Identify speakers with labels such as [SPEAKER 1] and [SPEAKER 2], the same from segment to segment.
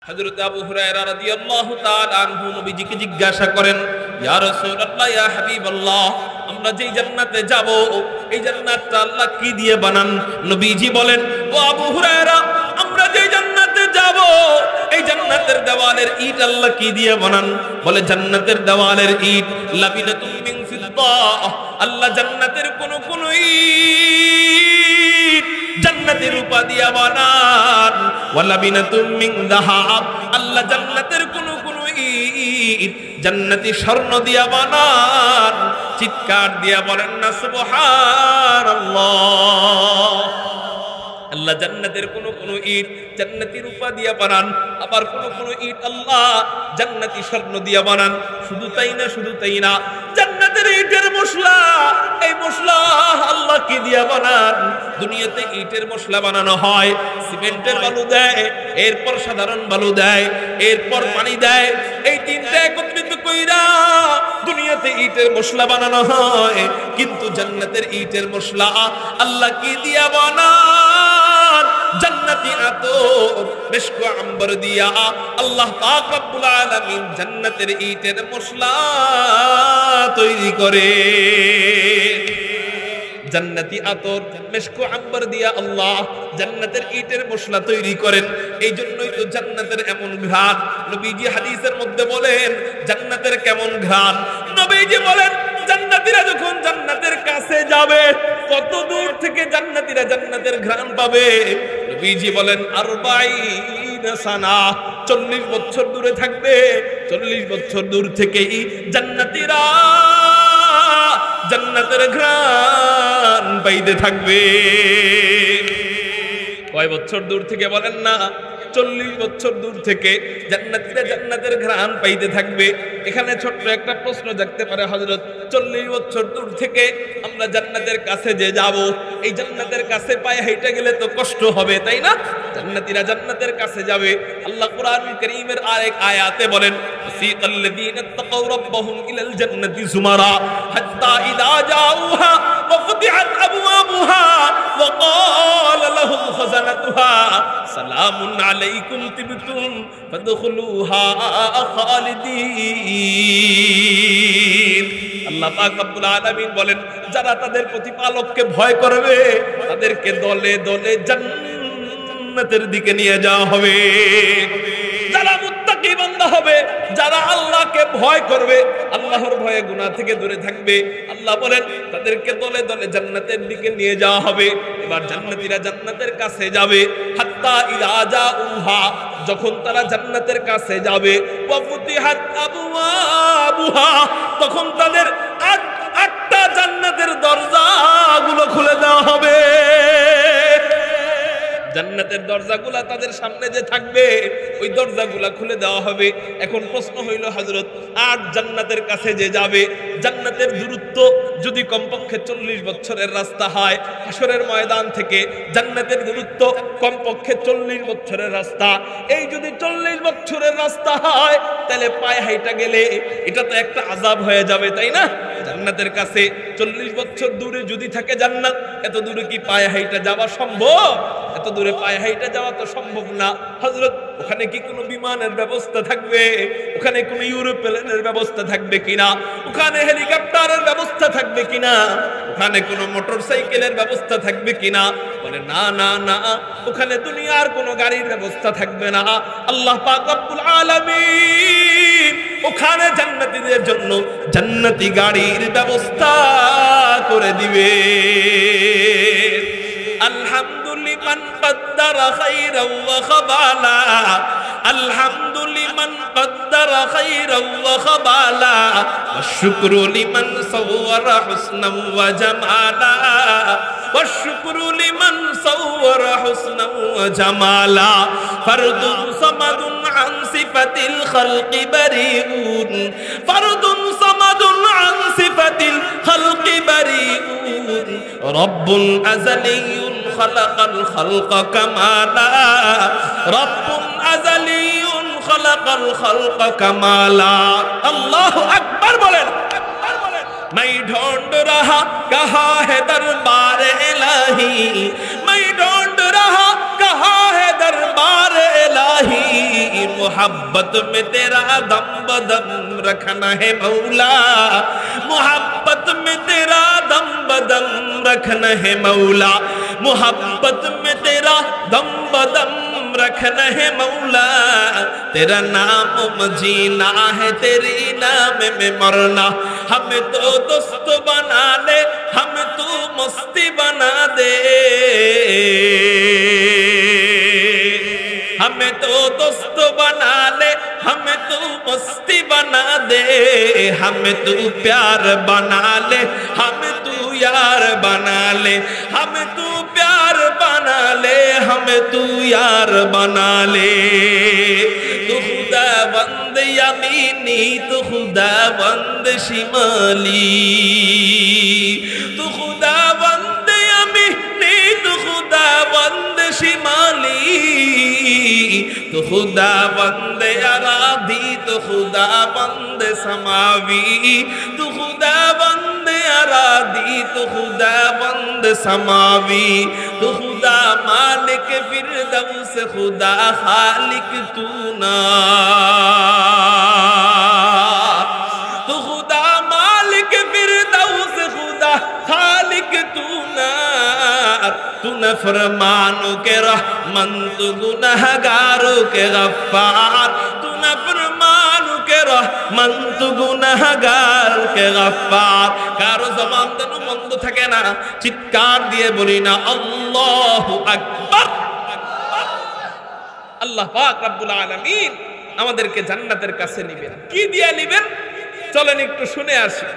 [SPEAKER 1] হযরত আবু হুরায়রা রাদিয়াল্লাহু তাআলা আনহু নবীজিকে জিজ্ঞাসা করেন, ইয়া রাসূলুল্লাহ, ইয়া হাবিবাল্লাহ, আমরা যেই জান্নাতে যাব এই জান্নাতটা আল্লাহ কি দিয়ে বানান? নবীজি বলেন, ও আবু হুরায়রা, আমরা যেই জান্নাতে যাব এই জান্নাতের দেওয়ালের ইট আল্লাহ কি দিয়ে বানান? বলে, জান্নাতের দেওয়ালের ইট লাবিনাতুম মিন ফিদ্দা, আল্লাহ জান্নাতের কোন ইট জান্নাতের রূপা দিয়া বানান। ওয়ালাবিনাতুম মিন যাহাব, আল্লাহ জান্নাতের কোন ইট জান্নাতি স্বর্ণ দিয়া বানান। চিৎকার দিয়া বলেন না সুবহানাল্লাহ। আল্লাহ জান্নাতের কোন ইট জান্নাতি রূপা দিয়া বানান, আবার কোন ইট আল্লাহ জান্নাতি স্বর্ণ দিয়া বানান। শুধু তাই না, জান্নাতের ইটের মশলা, এই মশলা আল্লাহ কি দিয়া বানান? দুনিয়াতে ইটের মশলা বানানো হয়, সিমেন্টের বালু দেয়, এরপর সাধারণ বালু দেয়, এরপর পানি দেয়, এই তিনটা একত্রিত কইরা দুনিয়াতে ইটের মশলা বানানো হয়। কিন্তু জান্নাতের ইটের মশলা আল্লাহ কি দিয়া বানান? জান্নাতি আতর, মিশক ও আম্বর দিয়া আল্লাহ পাক রব্বুল আলামিন জান্নাতের ইটের মশলা তৈরি করে। জান্নাতি আতর, মিশক ও আম্বর দিয়া আল্লাহ জান্নাতের ইটের মশলা তৈরি করেন। এই জন্যই তো জান্নাতের এমন ঘ্রাণ। নবীজি হাদিসের মধ্যে বলেন, জান্নাতের কেমন ঘ্রাণ? নবীজি বলেন, জান্নাতীরা যখন জান্নাতের কাছে যাবে, কত দূর থেকে জান্নাতীরা জান্নাতের ঘ্রাণ পাবে? নবীজি বলেন, 40 সানা, 40 বছর দূরে থাকবে। 40 বছর দূর থেকেই জান্নাতীরা জান্নাতের ঘ্রাণ পাইতে থাকবে। কয় বছর দূর থেকে বলেন না? 40 বছর দূর থেকে জান্নাতীরা জান্নাতের ঘ্রাণ পাইতে থাকবে। এখানে ছোট্ট একটা প্রশ্ন জাগতে পারে, হযরত 40 বছর দূর থেকে আমরা জান্নাতের কাছে যে যাব, এই জান্নাতের কাছে পায়ে হেঁটে গেলে তো কষ্ট হবে, তাই না? জান্নাতীরা জান্নাতের কাছে যাবে। আল্লাহ কুরআনুল কারীমের আরেক আয়াতে বলেন, সিকাল্লাযীনা তাকাউ রাব্বাহুম ইলাল জান্নাতি যুমারা হাত্তা ইযা জাউহা ওয়া ফুতিহাত আবওয়াবুহা ওয়া ক্বালা লাহুম খাযানাতুহা সালামুন আলাইকুম তিবতুম ফাদখুলুহা খালিদিন। আল্লাহ পাক রব্বুল আলামিন বলেন, যারা তাদের প্রতিপালককে ভয় করবে তাদেরকে দলে দলে জান্নাতের দিকে নিয়ে যাওয়া হবে। যারা মুত্তাকি বান্দা হবে, যারা আল্লাহকে ভয় করবে, আল্লাহর ভয়ে গুনাহ থেকে দূরে থাকবে, আল্লাহ বলেন তাদেরকে দলে দলে জান্নাতের দিকে নিয়ে যাওয়া হবে। এবার জান্নাতীরা জান্নাতের কাছে যাবে। হাত্তা ইযা জাউহা, যখন তারা জান্নাতের কাছে যাবে, ওয়া ফুতিহাত আবওয়াবুহা, তখন তাদের আটটা জান্নাতের দরজাগুলো খুলে দেওয়া হবে। জান্নাতের দরজাগুলা তাদের সামনে যে থাকবে, ওই দরজাগুলা খুলে দেওয়া হবে। এখন প্রশ্ন হইল, হযরত 8 জান্নাতের কাছে যে যাবে, জান্নাতের দূরত্ব যদি কমপক্ষে 40 বছরের রাস্তা হয়, হাশরের ময়দান থেকে জান্নাতের দূরত্ব কমপক্ষে 40 বছরের রাস্তা, এই যদি 40 বছরের রাস্তা হয়, তাহলে পায়ে হাইটা গেলে এটা তো একটা আযাব হয়ে যাবে, তাই না? জান্নাতের কাছে 40 বছর দূরে যদি থাকে জান্নাত, এত দূরে কি পায়ে হাইটা যাওয়া সম্ভব? এত দূরে পায়ে হাইটা যাওয়া তো সম্ভব না। হযরত, ওখানে কি কোনো বিমানের ব্যবস্থা থাকবে? ওখানে কোনো ইউরোপ্লেনের ব্যবস্থা থাকবে কিনা? ওখানে হেলিকপ্টারের ব্যবস্থা থাকবে কিনা? ওখানে কোনো মোটরসাইকেলের ব্যবস্থা থাকবে কিনা? বলে, না না না, ওখানে দুনিয়ার কোনো গাড়ির ব্যবস্থা থাকবে না। আল্লাহ পাক রব্বুল আলামিন ওখানে জান্নাতীদের জন্য জান্নাতি গাড়ির ব্যবস্থা করে দিবে। আলহামদুলিল্লাহ কদ্দারা খাইরাও ওয়া খাবালা, আলহামদুলিল্লাহ কদ্দারা খাইরাও ওয়া খাবালা, ওয়াশ-শুকরু লিমান সাওয়ারা হুসনাও ওয়া জামালা, ওয়াশ-শুকরু লিমান সাওয়ারা হুসনাও ওয়া জামালা, ফারদুন সামাদুন আন সিফাতিল খালকি বারিউন, ফারদুন সামাদুন আন সিফাতিল খালকি বারিউন, রব্বুন আযালিয়ুন খালাকাল খালকা কামালা, রব্বুন আযালিয়ুন খালাকাল খালকা কামালা। আল্লাহু আকবার বলেন। मैं ढूंढ रहा कहाँ है दरबार इलाही, मैं ढूंढ रहा कहाँ है दरबार इलाही, मोहब्बत में तेरा दम बदम रखना है मौला, मोहब्बत में तेरा दम बदम रखना है मौला, मोहब्बत में तेरा दम बदम रखना है मौला, तेरा नाम मजीना है तेरी नाम में मरना, हमें तो दोस्त बना ले, हमें तू मस्ती बना दे, हमें तो दोस्त बना ले, हमें तू मस्ती बना दे, हमें तू प्यार बना ले, हमें तू यार बना ले, हमें तू प्यार बना ले, हमें तू यार बना ले। तू खुदावंद यमीनी, तू खुदावंद शिमाली, तू खुदावंद यमीनी, तू खुदावंद शिमाली, तू खुदावंद अरादी, तू खुदावंद समावी, तू खुदावंद अरादी, तू खुदावंद समावी, तू खुदा मालिक फिरदौस, खुदा खालिक तू ना, तू खुदा मालिक फिरदौस, खुदा खालिक तू ना, तू नफरमानों के रहमन, तू गुनहगारों के गफ्फार, तू नफरमानों के रहमन, तू गुनहगार के गफ्फार। कारो जबान तनु बंद থাকে না, চিৎকার দিয়ে বলি না আল্লাহু আকবার। আল্লাহ পাক রব্বুল আলামিন আমাদেরকে জান্নাতের কাছে নেবেন। কি দিয়ে নেবেন চলেন একটু শুনে আসি।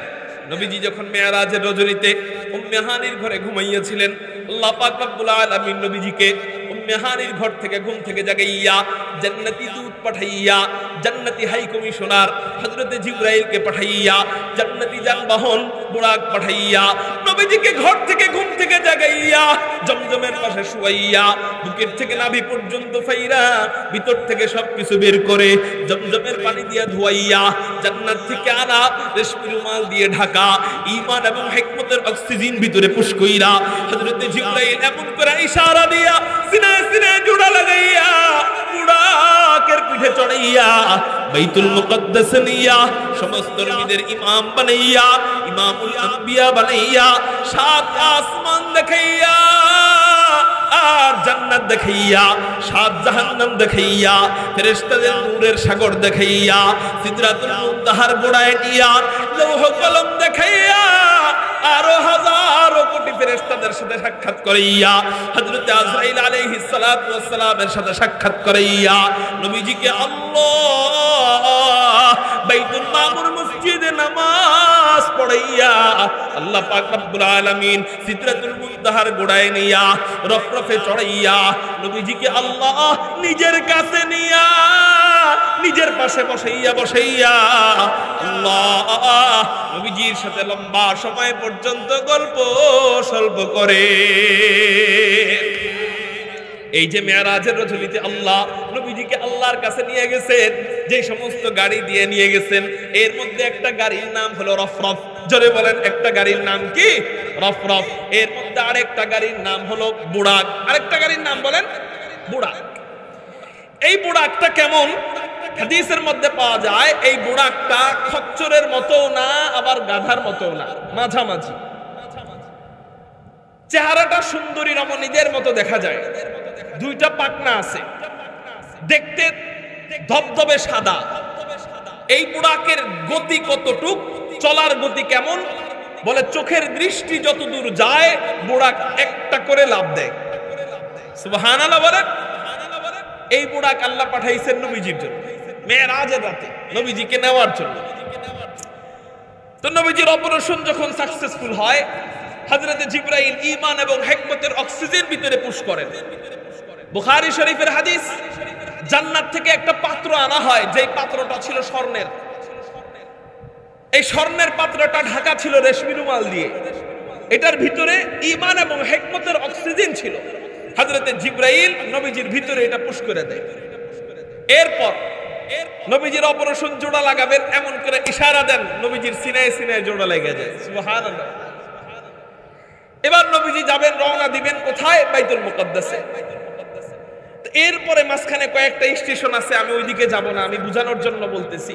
[SPEAKER 1] নবীজি যখন মেরাজের রজনীতে উম্মে হানির ঘরে ঘুমাইয়াছিলেন, আল্লাহ পাক রব্বুল আলামিন নবীজিকে উম্মে হানির ঘর থেকে ঘুম থেকে জাগাইয়া জান্নাতি দুধ পাঠাইয়া, জান্নাতি হাই কমিশনার হযরতে জিবরাইলকে পাঠাইয়া, জান্নাতি যানবাহন বুরাক পাঠাইয়া নবীজিকে ঘর থেকে ঘুম থেকে জাগাইয়া জমজমের পাশে শুয়াইয়া, বুকের থেকে নাভি পর্যন্ত ফাইরা ভিতর থেকে সবকিছু বের করে জমজমের পানি দিয়ে ধোয়াইয়া, জান্নাত থেকে আনা রেশমি রুমাল দিয়ে ঢাকা, ঈমান এবং হিকমতের অক্সিজেন ভিতরে পুশ কইরা হযরতে জিবরাইল এমন করে ইশারা দিয়া সিনায় সিনায় জোড়া লাগাইয়া বুড়াকের পিঠে চড়াইয়া বাইতুল মুকদ্দাস নিয়া সমস্ত নবীদের ইমাম বানাইয়া, ইমামুল আম্বিয়া বানাইয়া, সাত আসমান দেখাইয়া আর জান্নাত দেখাইয়া, সাত জাহান্নাম দেখাইয়া, ফেরেশতাদের নূরের সাগর দেখাইয়া, সিদরাতুল মুনতাহার গোড়ায় নিয়া লৌহ কলম দেখাইয়া, আরো হাজারো কোটি ফেরেশতাদের সাথে সাক্ষাৎ করাইয়া, হযরত আজরাইল আলাইহিস সালাতু ওয়াস সালামের সাথে সাক্ষাৎ করাইয়া নবীজিকে আল্লাহ বাইতুল মামুর মসজিদে নামাজ পড়াইয়া আল্লাহ পাক রব্বুল আলামিন সিদরাতুল মুনতাহার গোড়ায় নিয়া রফরফে চড়াইয়া নবীজিকে আল্লাহ নিজের কাছে নিয়া নিজের পাশে বসাইয়া আল্লাহ নবীজির সাথে লম্বা সময় পর্যন্ত গল্প সল্প করে। এই যে মেরাজের রজনীতে আল্লাহ নবীজিকে আল্লাহর কাছে নিয়ে গেছেন, যে সমস্ত গাড়ি দিয়ে নিয়ে গেছেন এর মধ্যে একটা গাড়ির নাম হলো রফরফ। জোরে বলেন, একটা গাড়ির নাম কি? রফরফ। এর মধ্যে আরেকটা গাড়ির নাম হলো বুড়াক। আরেকটা গাড়ির নাম বলেন বুড়াক। এই বুড়াকটা কেমন? হাদিসের মধ্যে পাওয়া যায় এই বুড়াকটা খচ্চরের মতো না, আবার গাধার মতো না, মাঝামাঝি। চেহারাটা সুন্দরী রমণীদের মতো দেখা যায়, দুইটা পাখনা আছে, দেখতে ধবধবে সাদা। এই বুড়াকের গতি কতটুক, চলার গতি কেমন? বলে চোখের দৃষ্টি যত দূর যায় বুড়াক একটা করে লাভ দেয়। সুবহানাল্লাহ বলেন। এই বুড়াক আল্লাহ পাঠাইছেন নবীজির জন্য, মেরাজের রাতে নবীজিকে নেওয়ার জন্য। তো নবীজির অপারেশন যখন সাকসেসফুল হয়, হযরতে জিবরাইল ঈমান এবং হিকমতের অক্সিজেন ভিতরে পুশ করেন। বুখারী শরীফের হাদিস, জান্নাত থেকে একটা পাত্র আনা হয়, যেই পাত্রটা ছিল স্বর্ণের। এই স্বর্ণের পাত্রটা ঢাকা ছিল রেশমি রুমাল দিয়ে। এটার ভিতরে ঈমান এবং হিকমতের অক্সিজেন ছিল। হযরতে জিবরাইল নবীজির ভিতরে এটা পুশ করে দেয়। এরপর নবীজির অপারেশন জোড়া লাগাবেন এমন করে ইশারা দেন, নবীজির সিনায় সিনায় জোড়া লেগে যায়। সুবহানাল্লাহ। এবার নবীজি যাবেন, রওনা দিবেন কোথায়? বাইতুল মুকদ্দাসে। এরপরে মাঝখানে কয়েকটা স্টেশন আছে, আমি ওইদিকে যাব না, আমি বুঝানোর জন্য বলতেছি।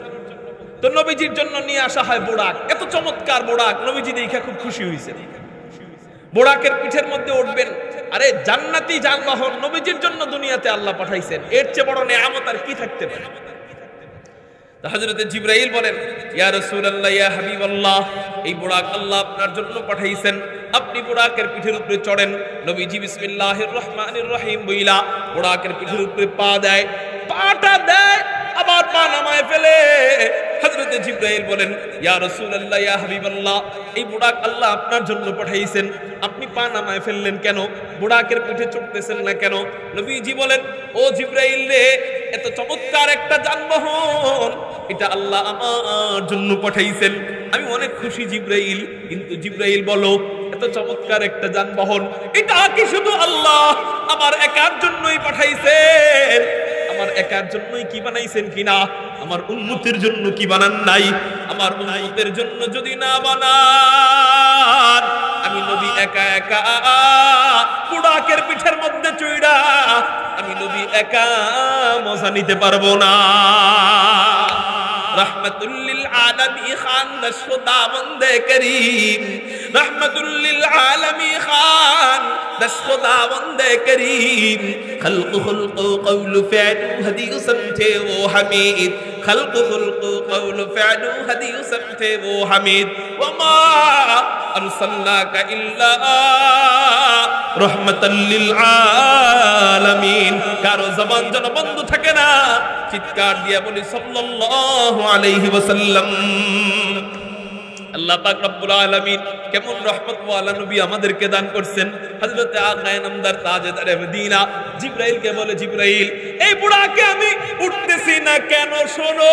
[SPEAKER 1] তো নবীজির জন্য নিয়ে আসা হয় বোরাক, এত চমৎকার বোরাক, নবীজি দেখে খুব খুশি হয়েছে। বোরাকের পিঠের মধ্যে উঠবেন, আরে জান্নাতি যানবাহন নবীজির জন্য দুনিয়াতে আল্লাহ পাঠাইছেন, এর চেয়ে বড় নেয়ামত আর কি থাকতে পারে। হযরতে জিবরাইল বলেন, ইয়া রাসূলুল্লাহ, ইয়া হাবিবাল্লাহ, এই বোরাক আল্লাহ আপনার জন্য পাঠাইছেন, আপনি বোরাকের পিঠের উপরে চড়েন। নবীজি বিসমিল্লাহির রহমানির রহিম বইলা বোরাকের পিঠের উপরে পা দেয়, পাটা দেয় আবার পা নামায় ফেলে। হযরতে জিবরাইল বলেন, ইয়া রাসূলুল্লাহ, ইয়া হাবিবাল্লাহ, এই বোরাক আল্লাহ আপনার জন্য পাঠাইছেন, আপনি পা নামায় ফেললেন কেন? বোরাকের পিঠে চড়তেছেন না কেন? নবীজি বলেন, ও জিবরাইল রে, এত চমৎকার একটা যানবাহন, এটা আল্লাহ আমার জন্য পাঠাইছেন, আমি অনেক খুশি জিবরাইল। কিন্তু জিবরাইল বলো, এত চমৎকার একটা যানবাহন, এটা কি শুধু আল্লাহ আমার একার জন্যই পাঠাইছেন? আমার একার জন্যই কি বানাইছেন কিনা? আমার উম্মতের জন্য কি বানান নাই? আমার উম্মতের জন্য যদি না বানান, আমি নবী একা একা বোরাকের পিঠের মধ্যে চড়া আমি নবী একা মজা নিতে পারবো না। रहमतुल लिल आलमी खान दशखुदा बंदे करीम, रहमतुल लिल आलमी खान दशखुदा बंदे करीम, खल्क़ खुल्क़ क़ौल फ़अल हदी समझे वो हमीद, खल्क़ खुल्क़ क़ौल फ़अल हदी समझे वो हमीद, वमा अरसलनाका इल्ला रहमतल लिल आलमीन। कारो जबान যেন বন্ধ থাকে না, চিৎকার দিয়ে বলি সাল্লাল্লাহু আলাইহি ওয়াসাল্লাম। আল্লাহ পাক রব্বুল আলামিন কেমন রহমত ওয়ালা নবী আমাদেরকে দান করছেন। হযরতে আকায়ে নামদার তাজেদারে মদিনা জিবরাইলকে বলে, জিবরাইল, এই বুড়াকে আমি উঠতেছি না কেন? শোনো,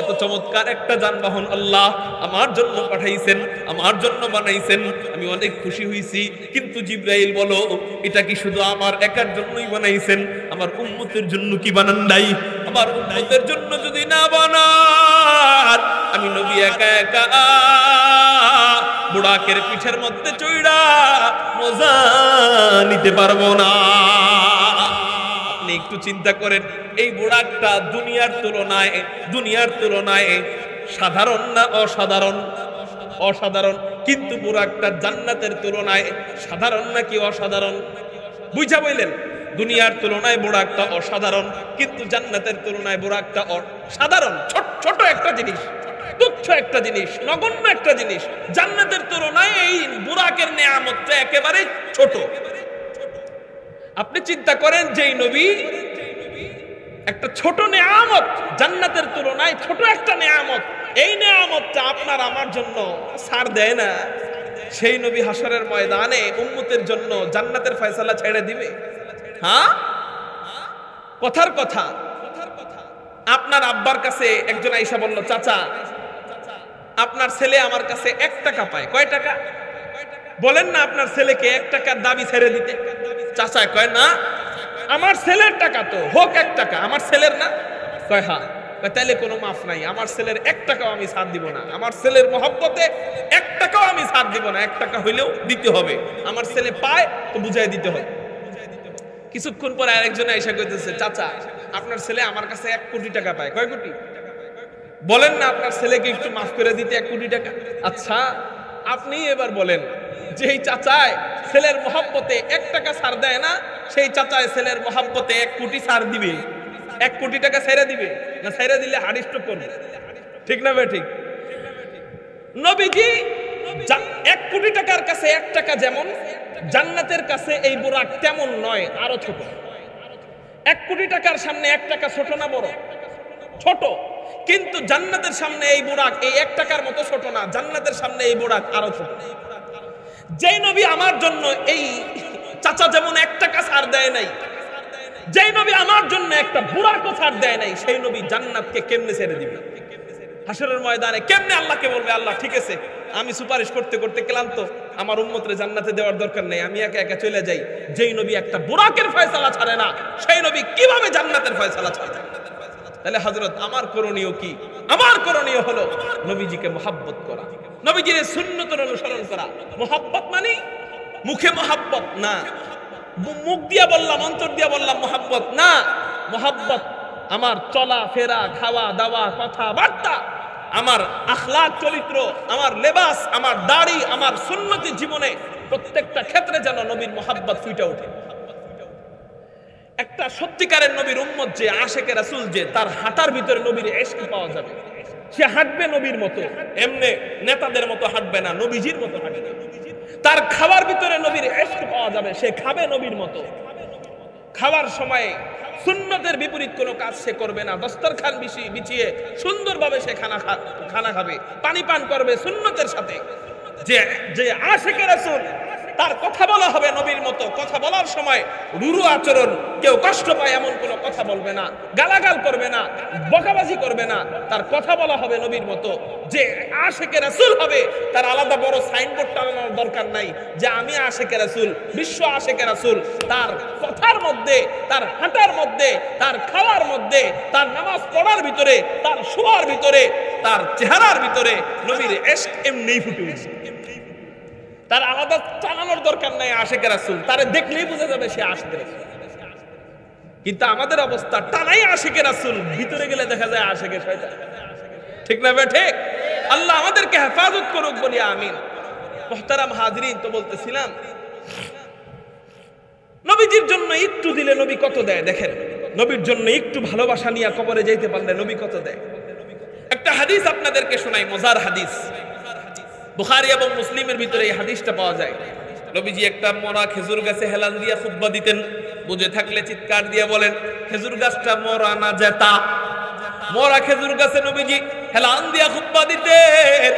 [SPEAKER 1] এত চমৎকার একটা যানবাহন আল্লাহ আমার জন্য পাঠাইছেন, আমার জন্য বানাইছেন, আমি অনেক খুশি হইছি। কিন্তু জিবরাইল বলো, এটা কি শুধু আমার একার জন্যই বানাইছেন? আমার উম্মতের জন্য কি বানান নাই? আমার উম্মতের জন্য যদি না বানান, আমি নবী একা একা বুড়াকের পিঠের মধ্যে চড়া মজা নিতে পারবো না। আপনি একটু চিন্তা করেন, এই বুড়াকটা দুনিয়ার তুলনায় সাধারণ না অসাধারণ? অসাধারণ। কিন্তু বুড়াকটা জান্নাতের তুলনায় সাধারণ নাকি অসাধারণ? বুঝা বললেন? দুনিয়ার তুলনায় বুড়াকটা অসাধারণ, কিন্তু জান্নাতের তুলনায় বুড়াকটা সাধারণ, ছোট একটা জিনিস, তুচ্ছ একটা জিনিস, নগণ্য একটা জিনিস। জান্নাতের তুলনায় এই বুরাকের নেয়ামতটা একেবারে ছোট। আপনি চিন্তা করেন, যেই নবী একটা ছোট নেয়ামত, জান্নাতের তুলনায় ছোট একটা নেয়ামত, এই নেয়ামতটা আপনার আমার জন্য ছাড় দেয় না, সেই নবী হাসরের ময়দানে উম্মতের জন্য জান্নাতের ফয়সালা ছেড়ে দিবে? হ্যাঁ, কথার কথা। আপনার আব্বার কাছে একজন আইসা বলল, চাচা, আপনার ছেলে আমার কাছে 1 টাকা পায়। কয় টাকা? বলেন না আপনার ছেলেকে 1 টাকার দাবি ছেড়ে দিতে। চাচা কয়, না, আমার ছেলের টাকা তো হোক 1 টাকা, আমার ছেলের না। কয়, হ্যাঁ। তাইলে কোনো মাফ নাই, আমার ছেলের 1 টাকাও আমি ছাড় দিব না, আমার ছেলের মহব্বতে 1 টাকাও আমি ছাড় দিব না, 1 টাকা হইলেও দিতে হবে, আমার ছেলে পায় তো বুঝাই দিতে হবে। কিছুক্ষণ পরে আরেকজন আইসা কইতেছে, চাচা, আপনার ছেলে আমার কাছে 1 কোটি টাকা পায়। কয় কোটি? বলেন না আপনার ছেলেকে একটু মাফ করে দিতে 1 কোটি টাকা। আচ্ছা, আপনি এবার বলেন, যেই চাচায় ছেলের মহব্বতে 1 টাকা ছাড় দেয় না, সেই চাচায় ছেলের মহব্বতে 1 কোটি ছাড় দিবে? 1 কোটি টাকা ছেড়ে দিবে না? ছেড়ে দিলে হার্ট স্ট্রোক করবে, ঠিক না ভাই? ঠিক। নবীজি 1 কোটি টাকার কাছে 1 টাকা যেমন, জান্নাতের কাছে এই বুরাক তেমন নয়, আরো ছোট। 1 কোটি টাকার সামনে 1 টাকা ছোট না বড়? ছোট। কিন্তু জান্নাতের সামনে এই বুরাক এই 1 টাকার মতো ছোট না, জান্নাতের সামনে এই বুরাক আরো ছোট। যেই নবী আমার জন্য, এই চাচা যেমন 1 টাকা ছাড় দেয় নাই, যেই নবী আমার জন্য একটা বুরাকও ছাড় দেয় নাই, সেই নবী জান্নাতকে কেমনে ছেড়ে দিবে? হাসরের ময়দানে কেমনে আল্লাহকে বলবে, আল্লাহ ঠিক আছে, আমি সুপারিশ করতে করতে ক্লান্ত, আমার উম্মতরে জান্নাতে দেওয়ার দরকার নেই, আমি একা একা চলে যাই। যেই নবী একটা বুরাকের ফয়সালা ছাড়ে না, সেই নবী কিভাবে জান্নাতের ফয়সালা ছাড়ে? তাহলে হযরত আমার করণীয় কি? আমার করণীয় হলো নবীজিকে মহব্বত করা, নবীজির সুন্নতের অনুসরণ করা। মহব্বত মানে মুখে মহব্বত না, মুখ দিয়া বললাম, অন্তর দিয়া বললাম মোহাব্বত না। মোহাব্বত আমার চলা ফেরা, খাওয়া দাওয়া, কথাবার্তা, আমার আখলাক চরিত্র, আমার লেবাস, আমার দাড়ি, আমার সুন্নতি জীবনে প্রত্যেকটা ক্ষেত্রে যেন নবীর মোহাব্বত ফুটে ওঠে। একটা সত্যিকারের নবীর উম্মত যে, আশেকে রাসূল যে, তার হাঁটার ভিতরে নবীর ইশক পাওয়া যাবে। সে হাঁটবে নবীর মতো, এমনি নেতাদের মতো হাঁটবে না, নবীজির মতো হাঁটবে। তার খাবার ভিতরে নবীর ইশক পাওয়া যাবে, সে খাবে নবীর মতো। খাওয়ার সময় সুন্নতের বিপরীত কোনো কাজ সে করবে না। দস্তরখান বিছিয়ে সুন্দরভাবে সে খানা খাবে, পানি পান করবে সুন্নতের সাথে। যে আশিকে রাসূল, তার কথা বলা হবে নবীর মতো। কথা বলার সময় রুরু আচরণ, কেউ কষ্ট পায় এমন কোনো কথা বলবে না, গালাগাল করবে না, বকাবাজি করবে না। তার কথা বলা হবে নবীর মতো। যে আশিকে রাসূল হবে, তার আলাদা বড় সাইনবোর্ড টানানোর দরকার নাই যে আমি আশিকে রাসূল, বিশ্ব আশিকে রাসূল। তার কথার মধ্যে, তার হাঁটার মধ্যে, তার খাওয়ার মধ্যে, তার নামাজ পড়ার ভিতরে, তার শোয়ার ভিতরে, তার চেহারার ভিতরে নবীর ইশক এমনিই ফুটে উঠবে। তার আলাদা টানানোর দরকার নাই আশিকে রাসূল, তারে দেখলেই বোঝা যাবে সে আশিকে রাসূল। কিন্তু আমাদের অবস্থা, টানাই আশিকে রাসূল, ভিতরে গেলে দেখা যায় আশিকে শয়তান। ঠিক না বেঠে? আল্লাহ আমাদেরকে হেফাজত করুক বলি আমিন। মুহতারাম হাজিরিন, তো বলতেছিলাম নবীজির জন্য একটু দিলে নবী কত দেয়। দেখেন, নবীর জন্য একটু ভালোবাসা নিয়ে কবরে যাইতে পারলে নবী কত দেয়। একটা হাদিস আপনাদেরকে শোনাই, মজার হাদিস। বুখারী এবং মুসলিমের ভিতরে এই হাদিসটা পাওয়া যায়। নবীজি একটা মরা খেজুর গাছে হেলান দিয়ে খুতবা দিতেন। বুঝে থাকলে চিৎকার দিয়ে বলেন, খেজুর গাছটা মরা না জেতা। মরা খেজুর গাছে নবীজি হেলান দিয়ে খুতবা দিতেন।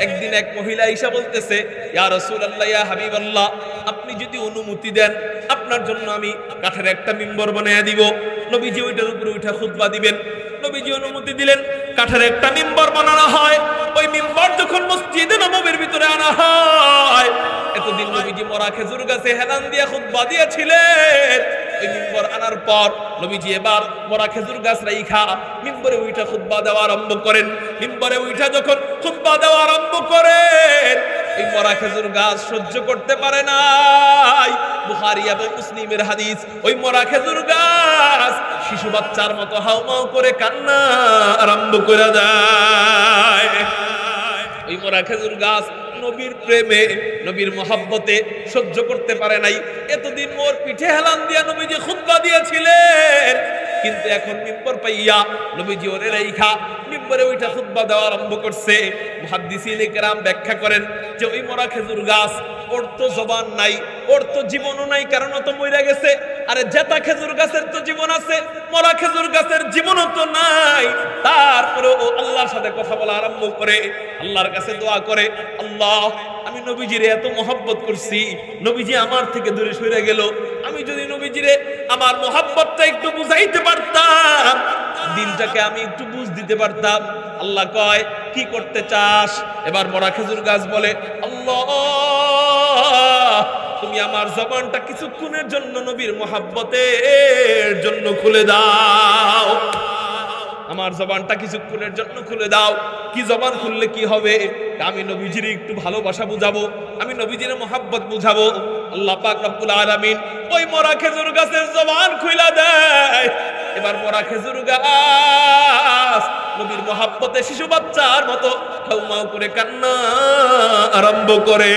[SPEAKER 1] একদিন এক মহিলা ঈশা বলতেছে, ইয়া রাসূলুল্লাহ, ইয়া হাবিবাল্লাহ, আপনি যদি অনুমতি দেন, আপনার জন্য আমি কাঠের একটা মিম্বর বানিয়ে দিব, নবীজি ওইটার উপরে উঠে খুতবা দিবেন। নবীজি অনুমতি দিলেন, কাঠের একটা মিম্বর বানানো হয়। ওই মিম্বর যখন মসজিদে নববীর ভিতরে আনা হয়, এতদিন নবীজি মরা খেজুর গাছে হেলান দিয়ে খুতবা দিয়েছিলেন। ওই মিম্বর আনার পর নবীজি এবার মরা খেজুর গাছ রাইখা মিম্বরে উঠা খুতবা দেওয়া আরম্ভ করেন। মিম্বরে উঠা যখন খুতবা দেওয়া আরম্ভ করেন, এই মরা খেজুর গাছ সহ্য করতে পারে নাই। বুখারী এবং মুসলিমের হাদিস। ওই মরা খেজুর গাছ শিশু বাচ্চার মতো হাউমাউ করে কান্না আরম্ভ করে দেয়। ওই মরা খেজুর গাছ নবীর প্রেমে, নবীর মহব্বতে সহ্য করতে পারে নাই। এতদিন ওর পিঠে হেলান দিয়া নবীজি খুতবা দিয়েছিলেন, কিন্তু এখন মিম্বর পাইয়া নবীজি ওরে রাইখা মিম্বরে ওইটা খুতবা দেওয়া আরম্ভ করছে। মুহাদ্দিসিনে কেরাম ব্যাখ্যা করেন যে ওই মরা খেজুর গাছ, ওর তো জবান নাই, ওর তো জীবনও নাই, কারণ ও তো মরে গেছে। আরে জেতা খেজুর গাছের তো জীবন আছে, মরা খেজুর গাছের জীবনও তো নাই। তারপরে ও আল্লাহর সাথে কথা বলা আরম্ভ করে, আল্লাহর কাছে দোয়া করে, আল্লাহ, আমি নবীজিরে এত মহব্বত করছি, নবীজি আমার থেকে দূরে সরে গেল। আমি যদি নবীজিরে আমার মহব্বতটা একটু বুঝাইতে পারতাম, দিনটাকে আমি একটু বুঝ দিতে পারতাম। আল্লাহ কয়, কি করতে চাস? এবার মরা খেজুর গাছ বলে, আল্লাহ, তুমি আমার জবানটা কিছুক্ষণের জন্য নবীর মহব্বতের জন্য খুলে দাও। আমার জবানটা কিছুক্ষণের জন্য খুলে দাও। কি জবান খুললে কি হবে? আমি নবীজির একটু ভালোবাসা বুঝাবো, আমি নবীজির মহব্বত বুঝাবো। আল্লাহ পাক রব্বুল আলামিন ওই মরা খেজুর গাছের জবান খুলে দেয়। এবার মরা খেজুর গাছ নবীর মহব্বতে শিশু বাচ্চার মতো হাউমাউ করে কান্না আরম্ভ করে।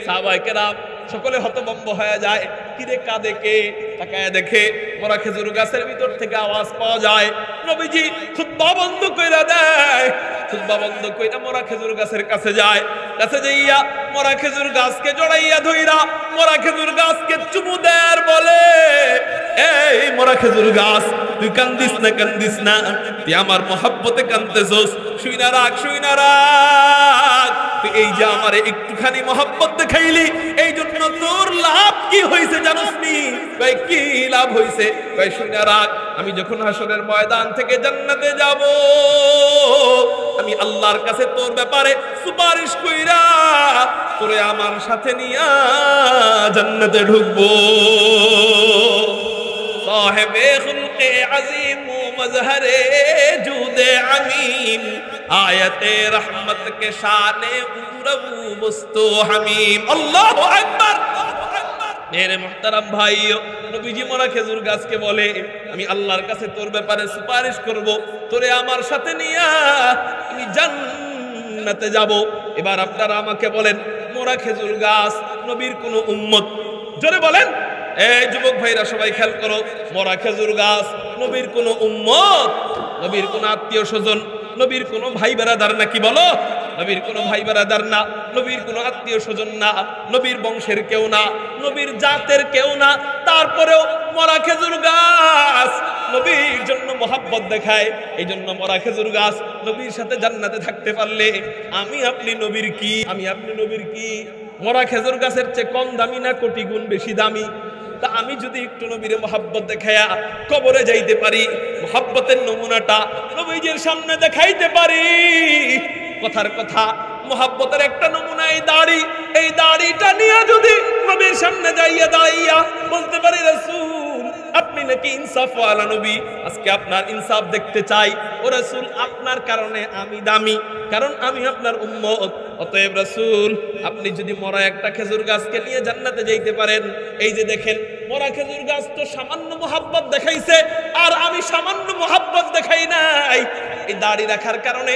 [SPEAKER 1] সাহাবায়ে কেরাম সকলে হতভম্ব হয়ে যায়। কিরে কাঁদে কে? তাকায় দেখে মরা খেজুর গাছের ভিতর থেকে আওয়াজ পাওয়া যায়। নবীজি খুতবা বন্ধ কইরা দেয়। খুতবা বন্ধ কইরা মরা খেজুর গাছের কাছে যায়। কাছে যাইয়া মরা খেজুর গাছকে জড়াইয়া ধইরা মরা খেজুর গাছকে চুমু দেয় আর বলে, এই মরা খেজুর গাছ, তুই কান্দিস না, কান্দিস না, তুই আমার মহব্বতে কান্দতেছস। শুইনা রাখ, শুইনা রাখ। তুই এই যে আমারে একটুখানি মহব্বত দেখাইলি, এই জন্য তোর লাভ কি হয়েছে জানোস নি? কই কি লাভ হয়েছে? কই শুইনা রাখ, আমি যখন হাসরের ময়দান থেকে জান্নাতে যাব, আমি আল্লাহর কাছে তোর ব্যাপারে সুপারিশ কইরা তোরে আমার সাথে নিয়া জান্নাতে ঢুকবো। সাহেবে খুলকে আজিম ও মজহরে জুদে আমিন, আয়াতে রহমত के शाने उरबू बस्तो हमीम। अल्लाहु अकबर। মেরে মুহতারাম ভাই, নবীজি মরা খেজুর গাছকে বলে, আমি আল্লাহর কাছে তোর ব্যাপারে সুপারিশ করব, তোরে আমার সাথে নিয়া আমি জান্নাতে যাব। এবার আপনারা আমাকে বলেন, মরা খেজুর গাছ নবীর কোন উম্মত? জোরে বলেন। এই যুবক ভাইরা সবাই খেয়াল করো, মরা খেজুর গাছ নবীর কোন উম্মত, নবীর কোন আত্মীয় স্বজন, নবীর কোন ভাই বেরাদার নাকি? বলো, নবীর কোন ভাই বেরাদার না, নবীর কোন আত্মীয় স্বজন না, নবীর বংশের কেউ না, নবীর জাতের কেউ না। তারপরেও মরা খেজুর গাছ নবীর জন্য মহাব্বত দেখায়। এই জন্য মরা খেজুর গাছ নবীর সাথে জান্নাতে থাকতে পারলে আমি আপনি নবীর কি? আমি আপনি নবীর কি? মরা খেজুর গাছের চেয়ে কম দামি না কোটি গুণ বেশি দামি? তা আমি যদি একটু নবীর মহাব্বত দেখায়া কবরে যাইতে পারি, মহাব্বতের নমুনাটা নবীজির সামনে দেখাইতে পারি, কথার কথা মহাব্বতের একটা নমুনা এই দাড়ি, এই দাড়িটা নিয়ে যদি নবীর সামনে যাইয়া দাঁড়াইয়া বলতে পারি, রাসূল আপনি নাকি ইনসাফওয়ালা নবী, আজকে আপনার ইনসাফ দেখতে চাই। ও রাসূল, আপনার কারণে আমি দামি, কারণ আমি আপনার উম্মত। অতএব রাসূল, আপনি যদি মরা একটা খেজুর গাছকে নিয়ে জান্নাতে যাইতে পারেন, এই যে দেখেন মরা খেজুর গাছ তো সামান্য মহাব্বত দেখাইছে, আর আমি সামান্য মহাব্বত দেখাই নাই। এই দাড়ি রাখার কারণে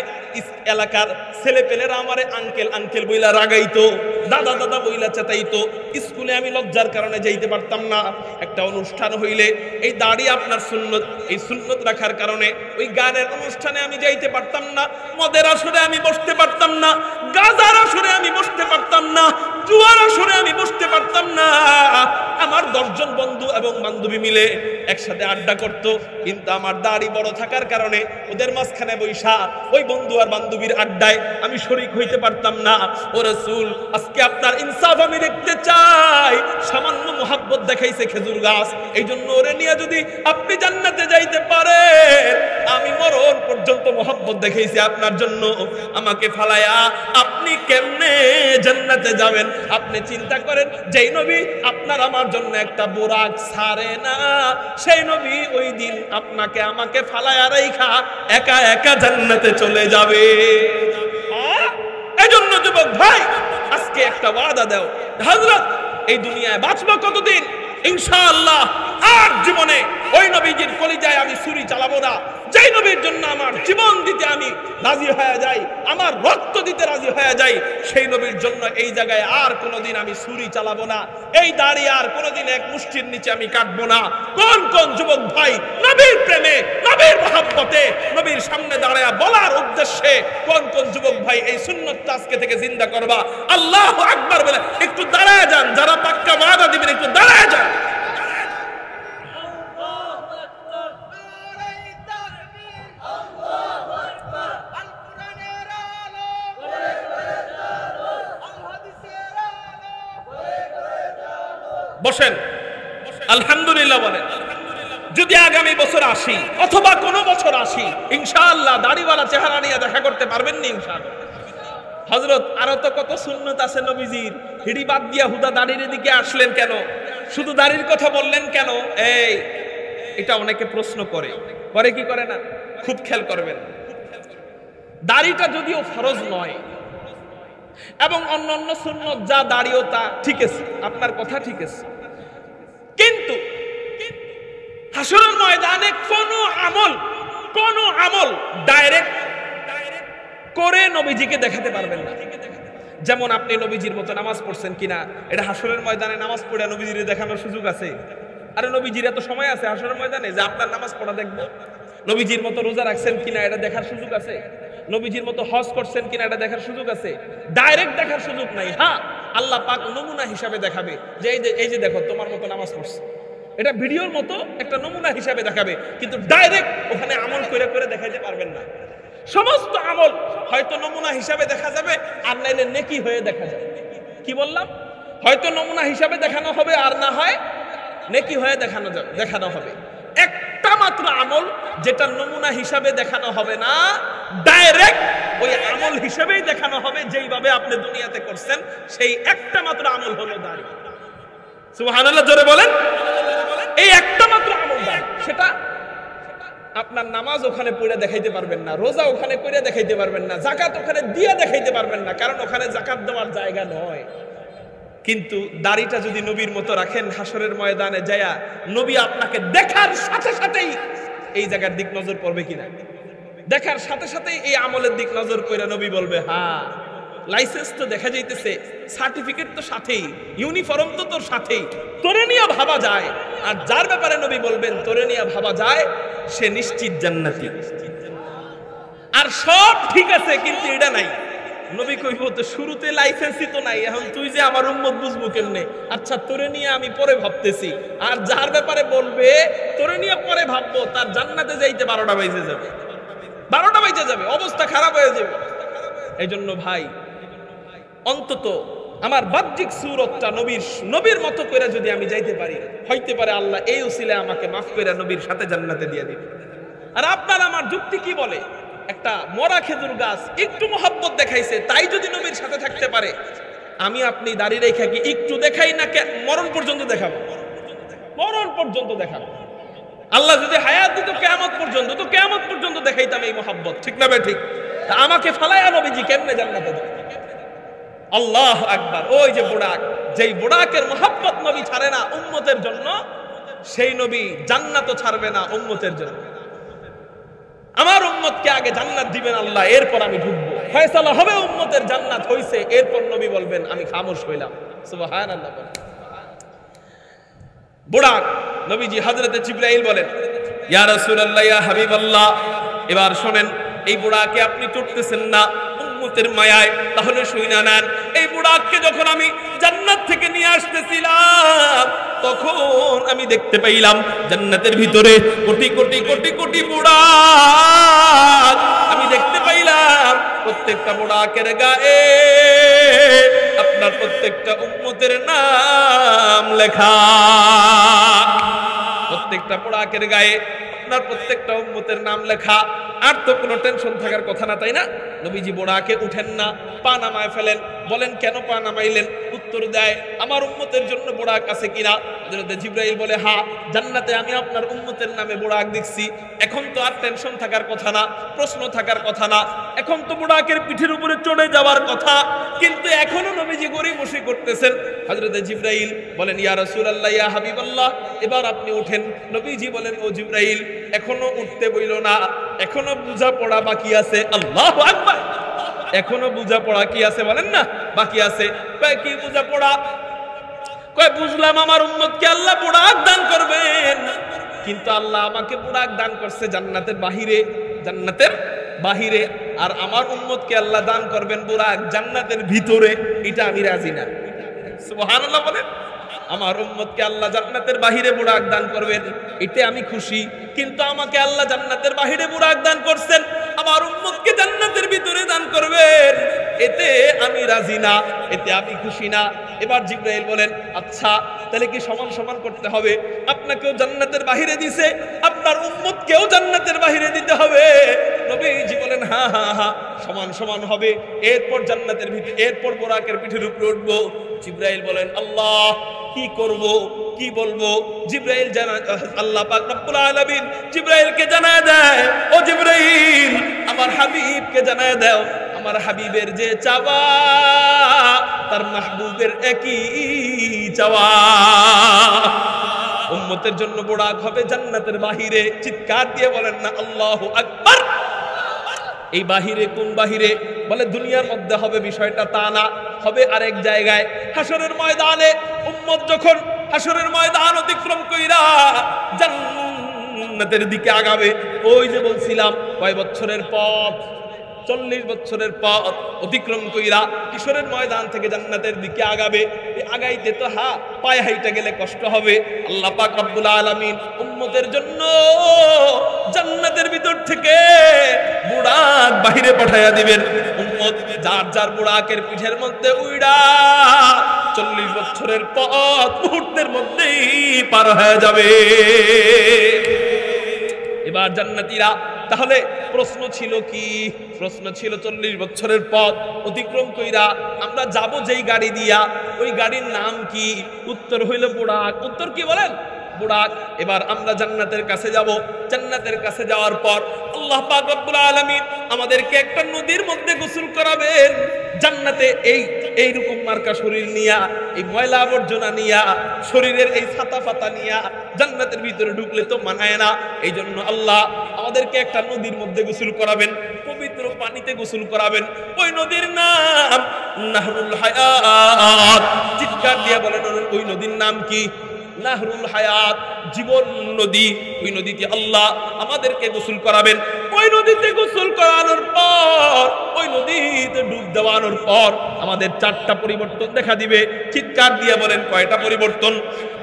[SPEAKER 1] এলাকার ছেলে পেলেরা আমারে আঙ্কেল আঙ্কেল বইলা রাগাইতো, দাদা দাদা বইলা চেতাইতো। স্কুলে আমি লজ্জার কারণে যাইতে পারতাম না। একটা অনুষ্ঠান হইলে এই দাড়ি আপনার সুন্নত, এই সুন্নত রাখার কারণে ওই গানের অনুষ্ঠানে আমি যাইতে পারতাম না, মদের আসরে আমি বসতে পারতাম না, গাজার আসরে আমি বসতে পারতাম না, জুয়ার আসরে আমি বসতে পারতাম না। আমার 10 জন বন্ধু এবং বান্ধবী মিলে একসাথে আড্ডা করত, কিন্তু আমার দাড়ি বড় থাকার কারণে ওদের মাঝখানে বৈশা ওই বন্ধু আর বান্ধবীর আড্ডায় আমি শরীক হইতে পারতাম না। ও রাসূল, আজকে আপনার ইনসাফ আমি দেখতে চাই। সামান্য মোহাব্বত দেখাইছে খেজুর গাছ, এই জন্য ওরে নিয়ে যদি আপনি জান্নাতে যাইতে পারেন, আমি মরণ পর্যন্ত মোহাব্বত দেখাইছি আপনার জন্য, আমাকে ফালায়া আপনি কেমনে জান্নাতে যাবেন? আপনি চিন্তা করেন, যেই নবী আপনার আমার জন্য একটা বোরাক ছাড়ে না, সেই নবী ওই দিন আপনাকে আমাকে ফালায়া রাইখা একা একা জান্নাতে চলে যাবে। এই জন্য যুবক ভাই, আজকে একটা ওয়াদা দাও, হযরত এই দুনিয়ায় বাঁচবো কতদিন? ইনশাআল্লাহ আর জীবনে ওই নবীজির কলিজায় আমি ছুরি চালাবো না। যেই নবীর জন্য আমার জীবন দিতে আমি রাজি হয়ে যাই, আমার রক্ত দিতে রাজি হয়ে যাই, সেই নবীর জন্য এই জায়গায় আর কোনোদিন আমি ছুরি চালাবো না। এই দাড়ি আর কোনোদিন এক মুষ্টির নিচে আমি কাটবো না। কোন কোন যুবক ভাই নবীর প্রেমে, নবীর মহব্বতে, নবীর সামনে দাঁড়ায়া বলার উদ্দেশ্যে কোন কোন যুবক ভাই এই সুন্নতটা আজকে থেকে জিন্দা করবা? আল্লাহু আকবার বলে একটু দাঁড়ায় যান। যারা পাক্কা ওয়াদা দিবেন একটু দাঁড়ায় যান। বসেন, আলহামদুলিল্লাহ বলেন। যদি আগামী বছর আসি অথবা কোনো বছর আসি, ইনশাআল্লাহ দাড়িওয়ালা চেহারা নিয়ে দেখা করতে পারবেন না ইনশাআল্লাহ। হযরত আরো তো কত সুন্নত আছে নবীজির, হিড়ি বাদ দিয়া হুদা দাড়ির দিকে আসলেন কেন? শুধু দাড়ির কথা বললেন কেন? এই এটা অনেকে প্রশ্ন করে, করে কি করে না? খুব খেয়াল করবেন, দাড়িটা যদিও ফরজ নয় এবং অন্যান্য সুন্নত যা দাড়িও তা ঠিক আছে, আপনার কথা ঠিক আছে, কিন্তু হাসরের ময়দানে কোন আমল ডাইরেক্ট করে নবীজিকে দেখাতে পারবেন না। যেমন আপনি নবীজির মতো নামাজ পড়ছেন কিনা, এটা হাসরের ময়দানে নামাজ পড়ে নবীজিরে দেখানোর সুযোগ আছে? আরে নবীজির এত সময় আছে হাসরের ময়দানে যে আপনার নামাজ পড়া দেখবো? নবীজির মতো রোজা রাখছেন কিনা এটা দেখার সুযোগ আছে? নবীজির মতো হজ করছেন কিনা এটা দেখার সুযোগ আছে? ডাইরেক্ট দেখার সুযোগ নাই। হ্যাঁ, আল্লাহ পাক নমুনা হিসাবে দেখাবে যে এই যে দেখো তোমার মতো নামাজ পড়ছে, এটা ভিডিওর মতো একটা নমুনা হিসাবে দেখাবে, কিন্তু ডাইরেক্ট ওখানে আমল করে করে দেখাইতে পারবেন না। সমস্ত আমল হয়তো নমুনা হিসাবে দেখা যাবে, আর নাইলে নেকি হয়ে দেখা যাবে। কি বললাম? হয়তো নমুনা হিসাবে দেখানো হবে, আর না হয় নেকি হয়ে দেখানো হবে। একটা মাত্র আমল যেটা নমুনা হিসাবে দেখানো হবে না, ডাইরেক্ট ওই আমল হিসাবেই দেখানো হবে যেইভাবে আপনি দুনিয়াতে করছেন, সেই একটা মাত্র আমল হলো দাড়ি। সুবহানাল্লাহ, জোরে বলেন। এই একটা মাত্র আমল দাড়ি, সেটা আপনার নামাজ ওখানে পড়ে দেখাইতে পারবেন না, রোজা ওখানে করে দেখাইতে পারবেন না, যাকাত ওখানে দিয়ে দেখাইতে পারবেন না, কারণ ওখানে যাকাত দেওয়ার জায়গা নয়। কিন্তু দাড়িটা যদি নবীর মতো রাখেন, হাসরের ময়দানে যায়া নবী আপনাকে দেখার সাথে সাথেই এই জায়গার দিক নজর পড়বে কিনা, দেখার সাথে সাথেই এই আমলের দিক নজর পড়ে নবী বলবে হ্যাঁ, লাইসেন্স তো দেখা যাইতেছে, সার্টিফিকেট তো সাথেই, ইউনিফর্ম তো তোর সাথেই, তোরে নিয়ে ভাবা যায়। আর যার ব্যাপারে নবী বলবেন তোরে নিয়ে ভাবা যায়, সে নিশ্চিত জান্নাতি। আর সব ঠিক আছে কিন্তু এটা নাই, নবী কইব তো শুরুতে লাইসেন্সই তো নাই, এখন তুই যে আমার উম্মত বুঝবো কেমনে? আচ্ছা তোরে নিয়ে আমি পরে ভাবতেছি। আর যার ব্যাপারে বলবে তোরে নিয়ে পরে ভাববো, তার জান্নাতে যাইতে 12টা বেজে যাবে, 12টা বেজে যাবে, অবস্থা খারাপ হয়ে যাবে। এই জন্য ভাই অন্তত আমার বাহ্যিক সুরতটা নবীর মতো করে যদি আমি যাইতে পারি, হইতে পারে আল্লাহ এই উসিলায় আমাকে মাফ করে নবীর সাথে জান্নাতে দিয়ে দিবে। আর আপনার আমার যুক্তি কি বলে? একটা মরা খেজুর গাছ একটু মহব্বত দেখাইছে, তাই যদি নবীর সাথে থাকতে পারে, আমি আপনি দাঁড়িয়ে রেখে কি একটু দেখাই না, মরণ পর্যন্ত দেখাবো, মরণ পর্যন্ত দেখাবো। আল্লাহ যদি হায়াত দিত কিয়ামত পর্যন্ত, তো কিয়ামত পর্যন্ত দেখাইতাম এই মহব্বত, ঠিক না ভাই? ঠিক। আমাকে ফালায়া নবীজি কেমনে জান্নাতে দেবে? আল্লাহু আকবার। ওই যে বুড়াক, যেই বুড়াকের মহব্বত নবী ছাড়ে না উম্মতের জন্য, সেই নবী জান্নাতও ছাড়বে না উম্মতের জন্য। আমার উম্মতকে আগে জান্নাত দিবেন আল্লাহ, এরপর আমি ঢুকবো, ফয়সালা হবে উম্মতের জান্নাত হইছে, এরপর নবী বলবেন আমি খামোশ হইলাম। সুবহানাল্লাহ। বুড়াক নবীজি হযরতে জিবরাইল বলেন ইয়া রাসূলুল্লাহ ইয়া হাবিবাল্লাহ, এবার শুনেন, এই বুড়াকে আপনি চড়তেছেন না উম্মতের মায়ায়, তাহলে শুইনা নেন। এই বুড়াককে যখন আমি জান্নাত থেকে নিয়ে আসতেছিলাম, তখন আমি দেখতে পাইলাম জান্নাতের ভিতরে কোটি কোটি কোটি কোটি বুড়াক। আমি দেখতে পাইলাম প্রত্যেকটা বুড়াকের গায়ে আপনার প্রত্যেকটা উম্মতের নাম লেখা, প্রত্যেকটা বুড়াকের গায়ে আপনার প্রত্যেকটা উম্মতের নাম লেখা। আর তো কোনো টেনশন থাকার কথা না, তাই না? নবীজি বুড়াকে উঠেন না, পা নামায় ফেলেন। বলেন কেন পা নামাইলেন? উত্তর দেয় আমার উম্মতের জন্য বুড়াক আছে কিনা। হযরত জিবরাইল বলে হ্যাঁ, জান্নাতে আমি আপনার উম্মতের নামে বুড়াক দেখছি। এখন তো আর টেনশন থাকার কথা না, প্রশ্ন থাকার কথা না, এখন তো বুড়াকের পিঠের উপরে চড়ে যাওয়ার কথা। কিন্তু এখনো নবীজি গড়িমসি করতেছেন। হযরত জিবরাইল বলেন ইয়া রাসূলুল্লাহ ইয়া হাবিবাল্লাহ, এবার আপনি উঠেন। নবীজি বলেন ও জিবরাইল, এখনো উঠতে বইল না, এখনো বুঝা পড়া বাকি আছে। আল্লাহু আকবার। এখনো বুঝা পড়া কি আছে বলেন না, বাকি আছে। কয় কি বুঝা পড়া? কয় বুঝলাম আমার উম্মতকে আল্লাহ বুড়াক দান করবেন, কিন্তু আল্লাহ আমাকে বুড়াক দান করছে জান্নাতের বাহিরে, জান্নাতের বাহিরে। আর আমার উম্মতকে আল্লাহ দান করবেন বুড়াক জান্নাতের ভিতরে, এটা আমি রাজি না। সুবহানাল্লাহ বলেন। আমার উম্মতকে আল্লাহ জান্নাতের বাহিরে বুড়াক দান করবেন, এতে আমি খুশি। কিন্তু আমাকে আল্লাহ জান্নাতের বাহিরে বুড়াক দান করছেন, আমার উম্মতকে জান্নাতের ভিতরে দান করবেন, এতে আমি রাজি না, এতে আমি খুশি না। এবার জিবরাইল বলেন আচ্ছা তাহলে কি সমান সমান করতে হবে? আপনাকেও জান্নাতের বাহিরে দিছে, আপনার উম্মতকেও জান্নাতের বাহিরে দিতে হবে। নবীজি বলেন হ্যাঁ হ্যাঁ হ্যাঁ, সমান সমান হবে। এরপর জান্নাতের ভিতরে, এরপর বুরাকের পিঠের উপরে উঠবো। জিবরাইল বলেন আল্লাহ কি করব, কি বলবো? জিবরাইল আল্লাহ পাক রব্বুল আলামিন জিবরাইলকে জানায় দেয়, ও জিবরাইল আমার হাবিবকে জানায় দাও, আমার হাবিবের যে চাওয়া তার মাহবুবের একই চাওয়া। উম্মতের জন্য বুড়াক হবে জান্নাতের বাহিরে। চিৎকার দিয়ে বলেন না আল্লাহু আকবার। এই বাহিরে কোন বাহিরে? বলে দুনিয়ার মধ্যে হবে, বিষয়টা তা না, হবে আরেক জায়গায়। হাসরের ময়দানে উম্মত যখন হাসরের ময়দান অতিক্রম কইরা জান্নাতের দিকে আগাবে, ওই যে বলছিলাম কয় বছরের পথ, 40 বছরের পথ অতিক্রম কইরা হাসরের ময়দান থেকে জান্নাতের দিকে আগাবে। আগাইতে তো পায়ে হাইটা গেলে কষ্ট হবে। আল্লাহ পাক রব্বুল আলামিন উম্মতের জন্য জান্নাতের ভিতর থেকে বুড়াক বাহিরে পাঠাইয়া দিবেন। উম্মত যার যার বুড়াকের পিঠের মধ্যে উইড়া 40 বছরের পথ মুহূর্তের মধ্যেই পার হয়ে যাবে। এবার জান্নাতীরা, তাহলে প্রশ্ন ছিল কি? প্রশ্ন ছিল 40 বছরের পথ অতিক্রম কইরা আমরা যাব যেই গাড়ি দিয়া, ওই গাড়ির নাম কি? উত্তর হইল বুড়াক। উত্তর কি বলেন? বুড়াক। এবার আমরা জান্নাতের কাছে যাব। জান্নাতের কাছে যাওয়ার পর আল্লাহ পাক রব্বুল আলামিন আমাদেরকে একটা নদীর মধ্যে গোসল করাবেন জান্নাতে। এইরকম মার্কা শরীর নিয়া, এই ময়লা আবর্জনা নিয়া, শরীরের এই ছাতা ফাতা নিয়া জান্নাতের ভিতরে ঢুকলে তো মানায় না। এই জন্য আল্লাহ আমাদেরকে একটা নদীর মধ্যে গোসল করাবেন, পবিত্র পানিতে গোসল করাবেন। ওই নদীর নাম নাহরুল হায়াত। চিৎকার দিয়ে বলেন ওই নদীর নাম কি? নাহরুল হায়াত, জীবন নদী। ওই নদীতে আল্লাহ আমাদেরকে গোসল করাবেন। ওই নদীতে গোসল করানোর পর, ওই নদীতে ডুব দেওয়ানোর পর আমাদের 4টা পরিবর্তন দেখা দিবে। চিৎকার দিয়ে বলেন কয়টা পরিবর্তন?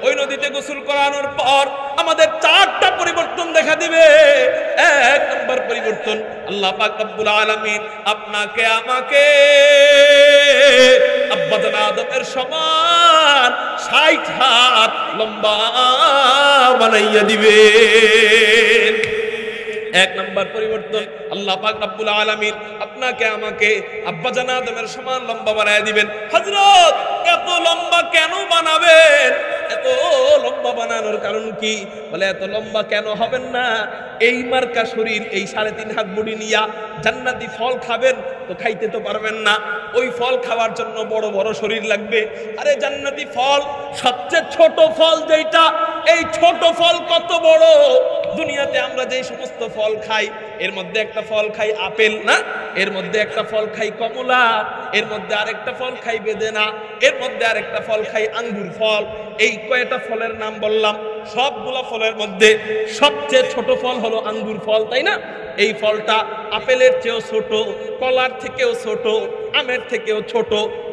[SPEAKER 1] ওই নদীতে গোসল করানোর পর আমাদের 4টা পরিবর্তন দেখা দিবে। 1 নম্বর পরিবর্তন, আল্লাহ পাক রব্বুল আলামিন আপনাকে আমাকে আব্বা জান আদমের সমান 60 হাত লম্বা বানাইয়া দিবে। 1 নম্বর পরিবর্তন, আল্লাহ পাক রব্বুল আলামিন আপনাকে আমাকে আব্বা জান আদমের সমান লম্বা বানাইয়া দিবেন। হযরত এত লম্বা কেন বানাবেন? এত লম্বা বানানোর কারণ কি? বলে এত লম্বা কেন হবেন না? এই মার্কা শরীর, এই 3.5 হাত বডি নিয়া জান্নাতি ফল খাবেন তো খাইতে তো পারবেন না। ওই ফল খাওয়ার জন্য বড় বড় শরীর লাগবে। আরে জান্নাতি ফল সবচেয়ে ছোট ফল যেটা, এই ছোট ফল কত বড়? দুনিয়াতে আমরা যে সমস্ত ফল খাই, এর মধ্যে একটা ফল খাই আপেল, না? এর মধ্যে একটা ফল খাই কমলা, এর মধ্যে আরেকটা ফল খাই বেদেনা, এর মধ্যে আরেকটা ফল খাই আঙ্গুর ফল। এই কয়টা ফলের নাম বললাম, সবগুলা ফলের মধ্যে সবচেয়ে ছোট ফল হলো আঙ্গুর ফল, তাই না? এই ফলটা আপেলের চেয়েও ছোট, কলার থেকেও ছোট, আমের থেকেও ছোট,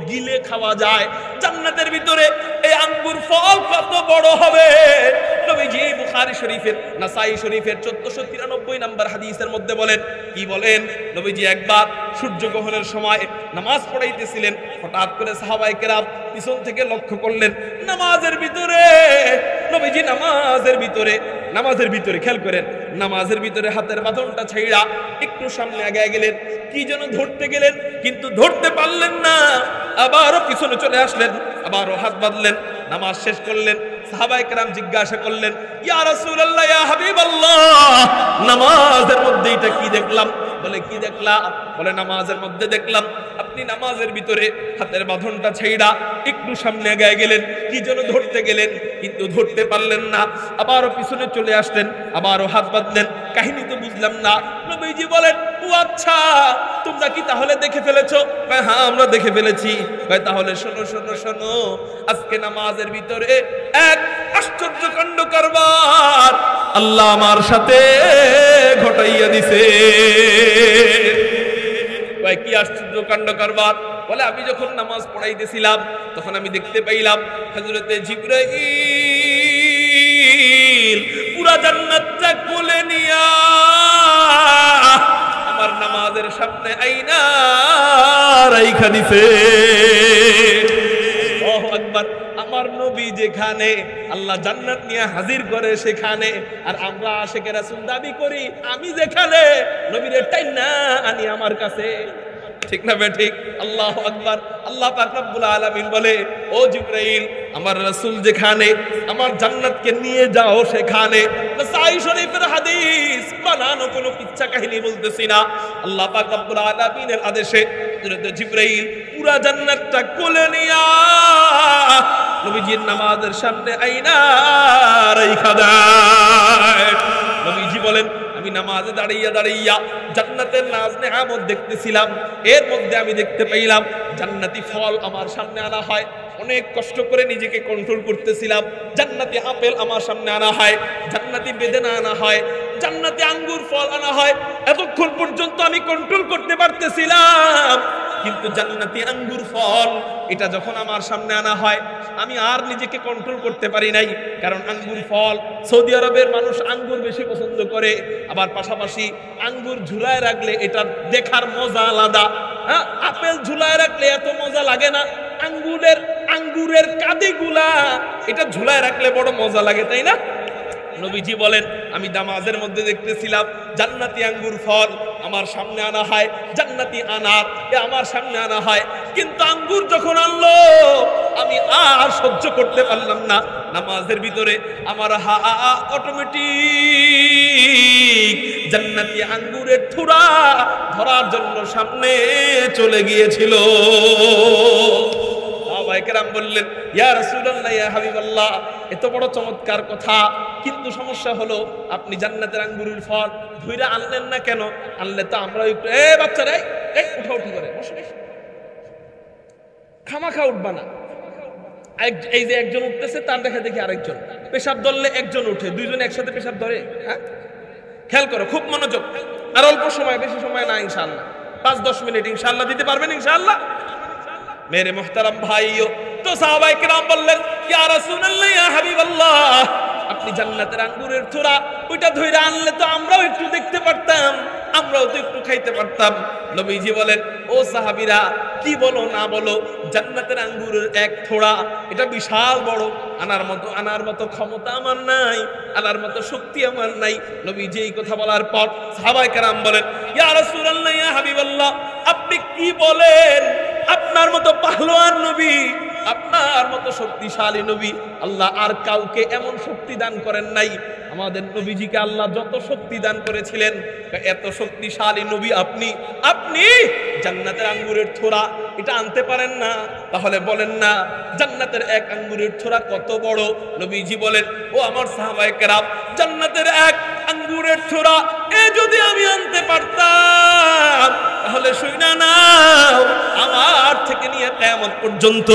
[SPEAKER 1] গিলে খাওয়া যায়। জান্নাতের ভিতরে এই আঙ্গুর ফল কত বড় হবে? নবীজি বুখারী শরীফের, নাসাই শরীফের 1493 নম্বর হাদিসের মধ্যে বলেন, কি বলেন? নবীজি একবার সূর্যগ্রহণের সময় নামাজ পড়াইতেছিলেন। হঠাৎ করে সাহাবায়ে কেরাম পিছন থেকে লক্ষ্য করলেন নামাজের ভিতরে, নবীজি নামাজের ভিতরে খেয়াল করেন, নামাজের ভিতরে হাতের বাঁধনটা ছাইড়া একটু সামনে আগে গেলেন, কি যেন ধরতে গেলেন, কিন্তু ধরতে পারলেন না। আবারও পিছনে চলে আসলেন, আবারও হাত বাঁধলেন, নামাজ শেষ করলেন। সাহাবায়ে কেরাম জিজ্ঞাসা করলেন, ইয়া রাসূলুল্লাহ, ইয়া হাবিবাল্লাহ, নামাজের মধ্যে এটা কি দেখলাম? বলে কি দেখলাম? বলে নামাজের মধ্যে দেখলাম আপনি নামাজের ভিতরে হাতের বাঁধনটা ছাইড়া একটু সামনে আগায় গেলেন, কি যেন ধরতে গেলেন, কিন্তু ধরতে পারলেন না। আবারও পিছনে চলে আসলেন, আবারও হাত বাঁধলেন, কাহিনী তো বুঝলাম না। নবীজি বলেন, ও আচ্ছা, তোমরা কি তাহলে দেখে ফেলেছো? কয় হ্যাঁ, আমরা দেখে ফেলেছি। কয় তাহলে শোনো শোনো শোনো, আজকে নামাজের ভিতরে এক আশ্চর্য কাণ্ড কারবার আল্লাহ আমার সাথে ঘটাইয়া দিছে। কয় কি আশ্চর্য কাণ্ড কারবার? বলে আমি যখন নামাজ পড়াইতেছিলাম তখন আমি দেখতে পাইলাম হযরতে জিবরাইল পুরা জান্নাতটা কোলে নিয়া আমার নামাজের সামনে আইনা রাইখা দিছে। আল্লাহু আকবার। আমার নবী যেখানে আল্লাহ জান্নাত নিয়ে হাজির করে সেখানে, আর আমরা আশিকে রাসূল দাবি করি আমি যেখানে নবীর টাইনা আনি আমার কাছে, ঠিক না ঠিক? আল্লাহু আকবার। আল্লাহ পাক রব্বুল আলামিন বলে, ও জিবরাইল, আমার রাসূল যেখানে, আমার জান্নাতকে নিয়ে যাও সেখানে। নাসাই শরীফের হাদিস, বানানো কোনো কিচ্ছা কাহিনী বলতেছি না। আল্লাহ পাক রব্বুল আলামিনের আদেশে হযরত জিবরাইল পুরা জান্নাতটা কোলে নিয়া নবীজির নামাজের সামনে আইনা রাইখা দেয়। নবীজি বলেন, আমি নামাজে দাঁড়াইয়া জান্নাতের নাজ নেয়ামত দেখতেছিলাম। এর মধ্যে আমি দেখতে পাইলাম জান্নাতি ফল আমার সামনে আনা হয়। অনেক কষ্ট করে নিজেকে কন্ট্রোল করতেছিলাম। জান্নাতি আপেল আমার সামনে আনা হয়, জান্নাতি বেদেনা আনা হয়, জান্নাতি আঙ্গুর ফল আনা হয়। এতক্ষণ পর্যন্ত আমি কন্ট্রোল করতে পারতেছিলাম, কিন্তু জান্নাতি আঙ্গুর ফল এটা যখন আমার সামনে আনা হয় আমি আর নিজেকে কন্ট্রোল করতে পারি নাই। কারণ আঙ্গুর ফল, সৌদি আরবের মানুষ আঙ্গুর বেশি পছন্দ করে, আবার পাশাপাশি আঙ্গুর ঝুলায় রাখলে এটা দেখার মজা আলাদা। হ্যাঁ, আপেল ঝুলায় রাখলে এত মজা লাগে না। আঙ্গুরের কাঁদিগুলা এটা ঝুলায় রাখলে বড় মজা লাগে, তাই না? নবীজি বলেন, আমি নামাজের মধ্যে দেখতেছিলাম জান্নাতি আঙ্গুর ফল আমার সামনে আনা হয়, জান্নাতি আনার আমার সামনে আনা হয়, কিন্তু আঙ্গুর যখন আনলো আমি আর সহ্য করতে পারলাম না। নামাজের ভিতরে আমার অটোমেটিক জান্নাতি আঙ্গুরের থুরা ধরার জন্য সামনে চলে গিয়েছিল। সাহাবায়ে কেরাম বললেন, ইয়া রাসূলুল্লাহ, ইয়া হাবিবাল্লাহ, এত বড় চমৎকার কথা, কিন্তু সমস্যা হলো আপনি জান্নাতের আঙ্গুরের ফল ধুইরা আনলেন না কেন? আনলে তো আমরা একটু বাচ্চারা উঠা উঠি করে বসে খামাখা উঠবা না। এই যে একজন উঠতেছে তার দেখা দেখি আরেকজন, পেশাব ধরলে একজন উঠে, দুইজন একসাথে পেশাব ধরে। হ্যাঁ, খেয়াল করো, খুব মনোযোগ। আর অল্প সময়, বেশি সময় না, ইনশাআল্লাহ 5-10 মিনিট ইনশাআল্লাহ দিতে পারবেন ইনশাআল্লাহ। মেরে মুহতারাম ভাইও, তো সাহাবায়ে কেরাম বললেন, ইয়া রাসূলুল্লাহ, ইয়া হাবিবাল্লাহ, আপনি জান্নাতের আঙ্গুরের থোড়া ওইটা ধইরা আনলে তো আমরাও একটু দেখতে পারতাম, আমরাও তো একটু খাইতে পারতাম। নবীজি বলেন, ও সাহাবীরা, কি বলো না বলো, জান্নাতের আঙ্গুরের এক থোড়া এটা বিশাল বড়, আনার মতো ক্ষমতা আমার নাই, আনার মতো শক্তি আমার নাই। নবীজি এই কথা বলার পর সাহাবায়ে কেরাম বলেন, ইয়া রাসূলুল্লাহ, ইয়া হাবিবাল্লাহ, আপনি কি বলেন? আপনার মতো পাহলোয়ান নবী, আপনার মতো শক্তিশালী নবী আল্লাহ আর কাউকে এমন শক্তি দান করেন নাই। আমাদের নবীজিকে আল্লাহ যত শক্তি দান করেছিলেন, এত শক্তিশালী নবী আপনি জান্নাতের আঙ্গুরের থোড়া এটা আনতে পারেন না? তাহলে বলেন না জান্নাতের এক আঙ্গুরের থোড়া কত বড়? নবীজি বলেন, ও আমার সাহাবায়ে কেরাম, জান্নাতের এক আঙ্গুরের থোড়া যদি আমি আনতে পারতাম, তাহলে শুইনা নাও, আমার থেকে নিয়ে কিয়ামত পর্যন্ত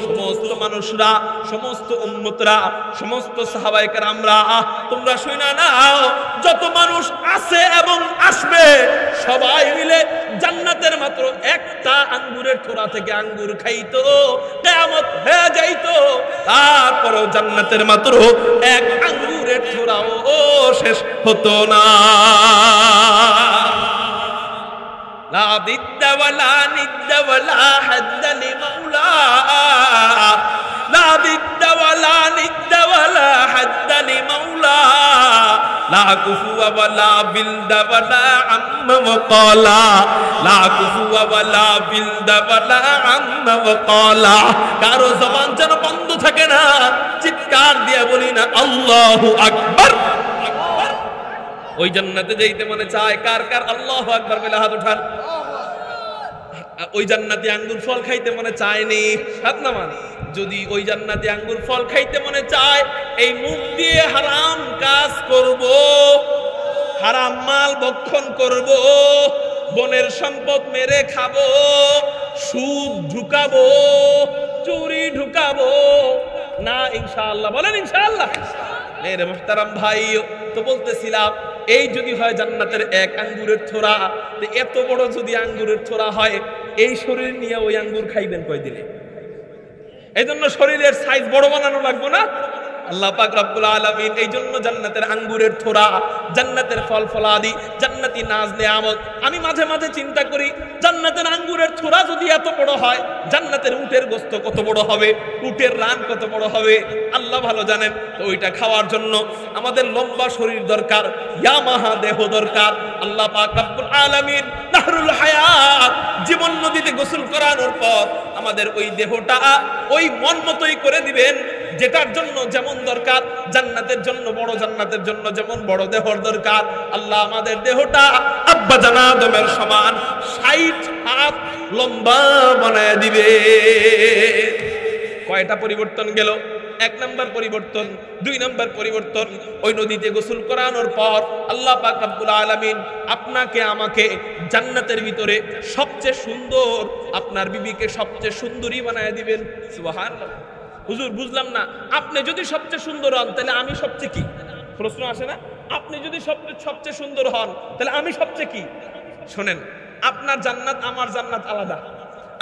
[SPEAKER 1] সমস্ত মানুষরা, সমস্ত উম্মতরা, সমস্ত সাহাবায়ে কেরামরা, তোমরা শুইনা নাও, যত মানুষ আছে এবং আসবে সবাই মিলে জান্নাতের মাত্র একটা আঙ্গুরের থোড়া থেকে আঙ্গুর খাইতো, কিয়ামত হয়ে যাইতো, তারপরেও জান্নাতের মাত্র এক আঙ্গুরের থোড়াও শেষ হতো না। লা বিদ্দা ওয়ালা নিদ্দা ওয়ালা হাদ্দা লিমাওলা, লা বিদ্দা ওয়ালা নিদ্দা ওয়ালা হাদ্দা লিমাওলা, লা কুফুয়া ওয়ালা বিলদা ওয়ালা আম্মা ওয়াকালা, লা কুফুয়া ওয়ালা বিলদা ওয়ালা আম্মা ওয়াকালা। কারো জবান যেন বন্ধ থাকে না, চিৎকার দিয়ে বলি না আল্লাহু আকবার। ওই জান্নাতে যাইতে মনে চায় কার কার? আল্লাহু আকবার বলে হাত উঠান। ওই জান্নাতি আঙ্গুর ফল খাইতে মনে চায়নি? হাত নামান। যদি ওই জান্নাতি আঙ্গুর ফল খাইতে মনে চায়, এই মুখ দিয়ে হারাম কাজ করব, হারাম মাল ভক্ষণ করব, বনের সম্পদ মেরে খাবো, সুদ ঢুকাবো, চুরি ঢুকাবো না ইনশাআল্লাহ? বলেন ইনশাআল্লাহ। মেরে মুহতারাম ভাইও, তো বলতেছিলাম, এই যদি হয় জান্নাতের এক আঙ্গুরের থোড়া, এত বড় যদি আঙ্গুরের থোড়া হয়, এই শরীর নিয়ে ওই আঙ্গুর খাইবেন কয়দিনে? এই জন্য শরীরের সাইজ বড় বানানো লাগবে না? আল্লাহ পাক রব্বুল আলামিন এই জন্য জান্নাতের আঙ্গুরের থোড়া, জান্নাতের ফল ফলাদি, জান্নাতি নাজ নেয়ামত, আমি মাঝে মাঝে চিন্তা করি, জান্নাতের আঙ্গুরের থোড়া যদি এত বড় হয়, জান্নাতের উটের গোস্ত কত বড় হবে, উটের রান কত বড় হবে, আল্লাহ ভালো জানেন। তো ওইটা খাওয়ার জন্য আমাদের লম্বা শরীর দরকার, ইয়ামাহা দেহ দরকার। আল্লাহ পাক রব্বুল আলামিন নাহরুল হায়াত, জীবন নদীতে গোসল করানোর পর আমাদের ওই দেহটা ওই মন মতোই করে দিবেন, যেটার জন্য যেমন দরকার, জান্নাতের জন্য, বড় জান্নাতের জন্য যেমন বড় দেহর দরকার, আল্লাহ আমাদের দেহটা আব্বা জান আদমের সমান 60 হাত লম্বা বানায় দিবে। কয়টা পরিবর্তন গেল? 1 নাম্বার পরিবর্তন, 2 নাম্বার পরিবর্তন, ওই নদীতে গোসল করানোর পর আল্লাহ পাক রব্বুল আলামিন আপনাকে আমাকে জান্নাতের ভিতরে সবচেয়ে সুন্দর, আপনার বিবিকে সবচেয়ে সুন্দরী বানায় দিবেন। সুবহানাল্লাহ। হুজুর বুঝলাম না, আপনি যদি সবচেয়ে সুন্দর হন তাহলে আমি সবচেয়ে কি? প্রশ্ন আসে না? আপনি যদি সবচেয়ে সুন্দর হন তাহলে আমি সবচেয়ে কি? শোনেন, আপনার জান্নাত আমার জান্নাত আলাদা।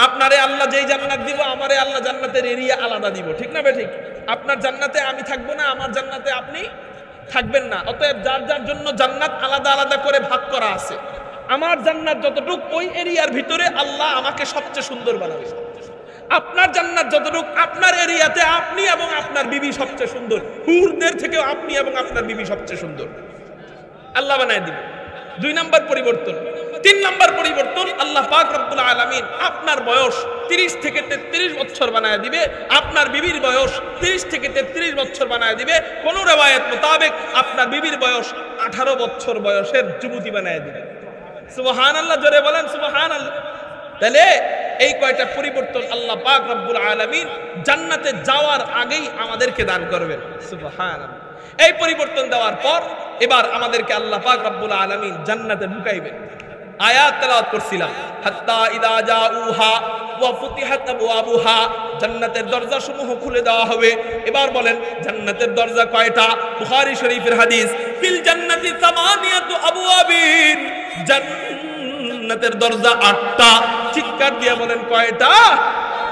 [SPEAKER 1] আপনারে আল্লাহ যেই জান্নাত দিব, আমারে আল্লাহ জান্নাতের এরিয়া আলাদা দিব, ঠিক না বেঠিক? আপনার জান্নাতে আমি থাকবো না, আমার জান্নাতে আপনি থাকবেন না। অতএব যার যার জন্য জান্নাত আলাদা আলাদা করে ভাগ করা আছে। আমার জান্নাত যতটুক, ওই এরিয়ার ভিতরে আল্লাহ আমাকে সবচেয়ে সুন্দর বানাবে। আপনার জান্নাত যতটুক, আপনার এরিয়াতে আপনি এবং আপনার বিবি সবচেয়ে সুন্দর, হুরদের থেকেও আপনি এবং আপনার বিবি সবচেয়ে সুন্দর আল্লাহ বানায় দিবে। 2 নাম্বার পরিবর্তন। 3 নাম্বার পরিবর্তন, আল্লাহ পাক রব্বুল আলামিন আপনার বয়স 30 থেকে 33 বছর বানায় দিবে, আপনার বিবির বয়স 30 থেকে 33 বছর বানায় দিবে, কোন রিওয়ায়াত মোতাবেক আপনার বিবির বয়স 18 বছর বয়সের যুবতী বানায় দিবে। সুবহানাল্লাহ, জোরে বলেন সুবহানাল্লাহ। তাহলে এই কয়টা পরিবর্তন আল্লাহ পাক রব্বুল আলামিন জান্নাতে যাওয়ার আগেই আমাদেরকে দান করবেন। সুবহানাল্লাহ। এই পরিবর্তন দেওয়ার পর এবার আমাদেরকে আল্লাহ পাক রব্বুল আলামিন জান্নাতে ঢুকাইবেন। আয়াত তেলাওয়াত করছিলাম, হাত্তা ইদা জাউহা ওয়া ফুতিহাত আবওয়াবুহা, জান্নাতের দরজাসমূহ খুলে দেওয়া হবে। এবার বলেন জান্নাতের দরজা কয়টা? বুখারী শরীফের হাদিস, ফিল জান্নাতি সামানিয়াতু আবওয়াবিন, জান্নাতের দরজা 8টা। চিৎকার দিয়ে বলেন কয়টা?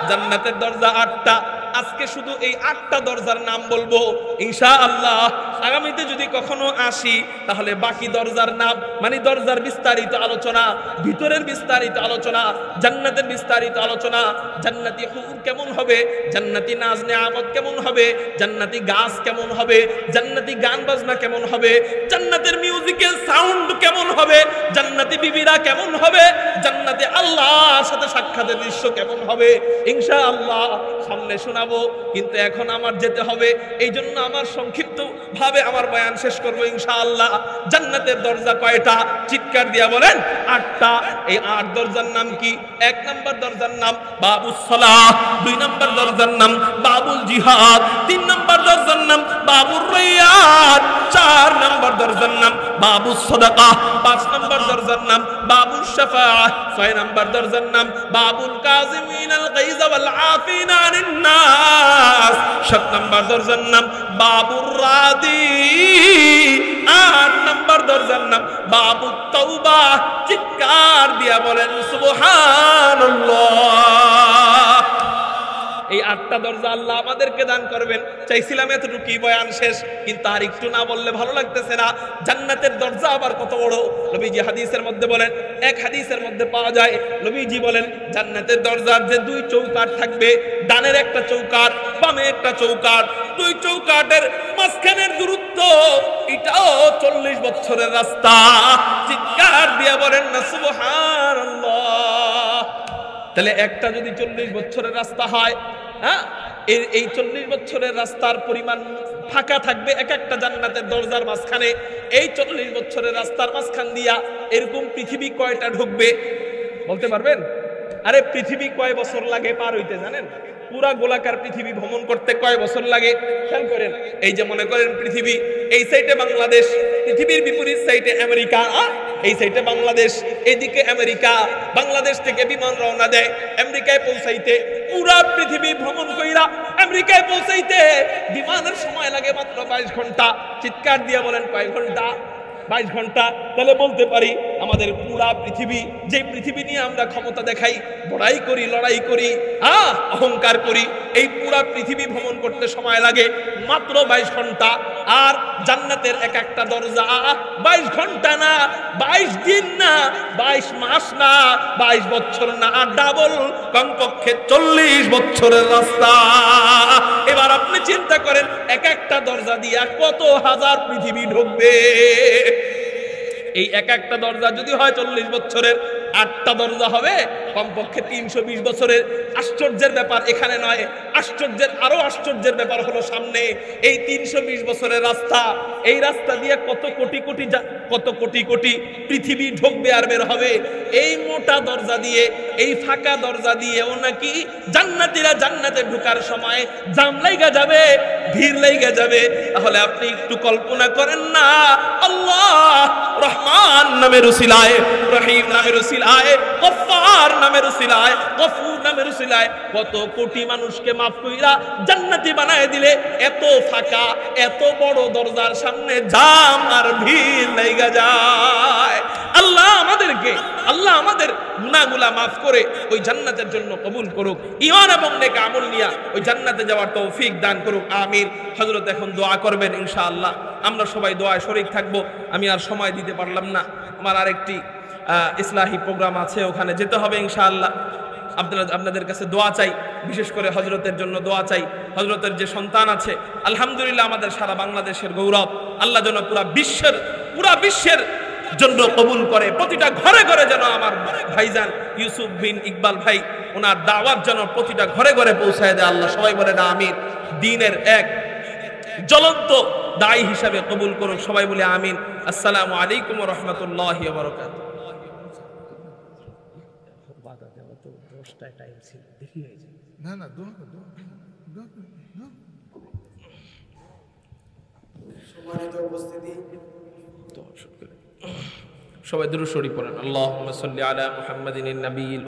[SPEAKER 1] জান্নাতের দরজা 8টা। আজকে শুধু এই 8টা দরজার নাম বলবো ইনশাআল্লাহ। আগামীতে যদি কখনো আসি তাহলে বাকি দরজার নাম, মানে দরজার বিস্তারিত আলোচনা, ভিতরের বিস্তারিত আলোচনা, জান্নাতের বিস্তারিত আলোচনা, জান্নাতি হুর কেমন হবে, জান্নাতি নাজ নেয়ামত কেমন হবে, জান্নাতি গাছ কেমন হবে, জান্নাতি গান বাজনা কেমন হবে, জান্নাতের মিউজিক্যাল সাউন্ড কেমন হবে, জান্নাতি বিবিরা কেমন হবে, জান্নাতে আল্লাহর সাথে সাক্ষাতের দৃশ্য কেমন হবে, ইনশাআল্লাহ সামনে শোনাবো। কিন্তু এখন আমার যেতে হবে, এই জন্য আমার সংক্ষিপ্ত ভাবে আমার বয়ান শেষ করবো ইনশাআল্লাহ। জান্নাতের দরজা কয়টা? চিৎকার দিয়া বলেন 8টা। এই 8 দরজার নাম কি? 1 নম্বর দরজার নাম বাবুস সালাহ, 2 নম্বর দরজার নাম বাবুল জিহাদ, 3 নম্বর দরজার নাম বাবুর রায়াত, 4 নম্বর দরজার নাম বাবুস সাদাকা, 5 নম্বর দরজার নাম বাবুস শাফাআহ, 6 নম্বর দরজার নাম বাবুল কাযিমিনাল গায়জ ওয়াল আফিনা আনিন নাস, 7 নম্বর দরজার নাম বাবুর রাদি, 8 নম্বর দরজার নাম বাবুত তাওবা। চিৎকার দিয়া বলেন সুবহানাল্লাহ। এই 8টা দরজা আল্লাহ আমাদেরকে দান করবেন। চাইছিলাম এতটুকুই বয়ান শেষ, কিন্তু আর একটু না বললে ভালো লাগতেছে না। জান্নাতের দরজা আবার কত বড় নবীজি হাদিসের মধ্যে বলেন, এক হাদিসের মধ্যে পাওয়া যায় নবীজি বলেন জান্নাতের দরজার যে 2 চৌকাঠ থাকবে, ডানের একটা চৌকাঠ, বামে একটা চৌকাঠ, 2 চৌকাঠের মাঝখানের দূরত্ব এটাও 40 বছরের রাস্তা। চিৎকার দিয়ে বলেন না সুবহানাল্লাহ। তাহলে একটা যদি 40 বছরের রাস্তা হয়, হ্যাঁ, এই 40 বছরের রাস্তার পরিমাণ ফাঁকা থাকবে এক একটা জান্নাতের দরজার মাঝখানে। এই 40 বছরের রাস্তার মাঝখান দিয়া এরকম পৃথিবী কয়টা ঢুকবে বলতে পারবেন? আরে পৃথিবী কয় বছর লাগে পার হইতে জানেন? পুরা গোলাকার পৃথিবী ভ্রমণ করতে কয় বছর লাগে খেয়াল করেন। এই যে মনে করেন পৃথিবী, এই সাইডে বাংলাদেশ, পৃথিবীর বিপরীত সাইডে আমেরিকা, এই সাইডে বাংলাদেশ, এইদিকে আমেরিকা। বাংলাদেশ থেকে বিমান রওনা দেয় আমেরিকায় পৌঁছাইতে, পুরা পৃথিবী ভ্রমণ কইরা আমেরিকায় পৌঁছাইতে বিমানের সময় লাগে মাত্র 22 ঘন্টা। চিৎকার দিয়ে বলেন কয় ঘন্টা? 22 ঘন্টা। তাহলে বলতে পারি আমাদের পুরা পৃথিবী, যে পৃথিবী নিয়ে আমরা ক্ষমতা দেখাই, বড়াই করি, লড়াই করি, অহংকার করি, এই পুরা পৃথিবী ভ্রমণ করতে সময় লাগে মাত্র 22 ঘন্টা। আর জান্নাতের এক একটা দরজা 22 ঘন্টা না, 22 দিন না, 22 মাস না, 22 বছর না, ডাবল, কমপক্ষে 40 বছরের রাস্তা। এবার আপনি চিন্তা করেন এক একটা দরজা দিয়া কত হাজার পৃথিবী ঢুকবে। এই এক একটা দরজা যদি হয় 40 বছরের, 8টা দরজা হবে কমপক্ষে 320 বছরের। আশ্চর্যের ব্যাপার এখানে নয়, আরো আশ্চর্যের ব্যাপার হলো সামনে। এই 320 বছরের রাস্তা, এই রাস্তা দিয়ে কত কোটি কোটি পৃথিবী ঢুকবে আর বের হবে। এই মোটা দরজা দিয়ে, এই ফাঁকা দরজা দিয়েও নাকি জান্নাতীরা জান্নাতে ঢোকার সময় জাম লাইগা যাবে, ভিড় লাইগা যাবে। তাহলে আপনি একটু কল্পনা করেন না, আল্লাহ রহমান নামের উসিলায়, রহিম নামের উসিলায়, গফফার নামের উসিলায়, গফুর নামের উসিলায় কত কোটি মানুষকে মাফ কইরা জান্নাতি বানায় দিলে এত ফাঁকা, এত বড় দরজার সামনে জাম আর ভিড় লাইগা যায়। আল্লাহ আমাদের গুনাহগুলা মাফ করে ওই জান্নাতের জন্য কবুল করুক, ঈমান এবং নেক আমল নিয়া ওই জান্নাতে যাওয়ার তৌফিক দান করুক, আমিন। হযরত এখন দোয়া করবেন ইনশাআল্লাহ, আমরা সবাই দোয়ায় শরীক থাকবো। আমি আর সময় দিতে পারলাম না, আমার আরেকটি ইসলাহি প্রোগ্রাম আছে, ওখানে যেতে হবে ইনশাআল্লাহ। আপনাদের কাছে দোয়া চাই, বিশেষ করে হযরতের জন্য দোয়া চাই। হযরতের যে সন্তান আছে আলহামদুলিল্লাহ আমাদের সারা বাংলাদেশের গৌরব, আল্লাহ যেন পুরা বিশ্বের জন্য কবুল করে, প্রতিটা ঘরে ঘরে যেন আমার ভাইজান ইউসুফ বিন ইকবাল ভাই ওনার দাওয়াত যেন প্রতিটা ঘরে ঘরে পৌঁছায় দেয় আল্লাহ। সবাই বলে না আমিন। দ্বীনের এক জ্বলন্ত দায়ী হিসাবে কবুল করুন, সবাই বলে আমিন। আসসালামু আলাইকুম ওয়া রাহমাতুল্লাহি ওয়া বারাকাতুহু।
[SPEAKER 2] না না সম্মানিত উপস্থিতি,
[SPEAKER 1] সবাই দুরূদ শরীফ পড়েন। আল্লাহুম্মা সাল্লি আলা মুহাম্মাদিন নাবিয়্যিল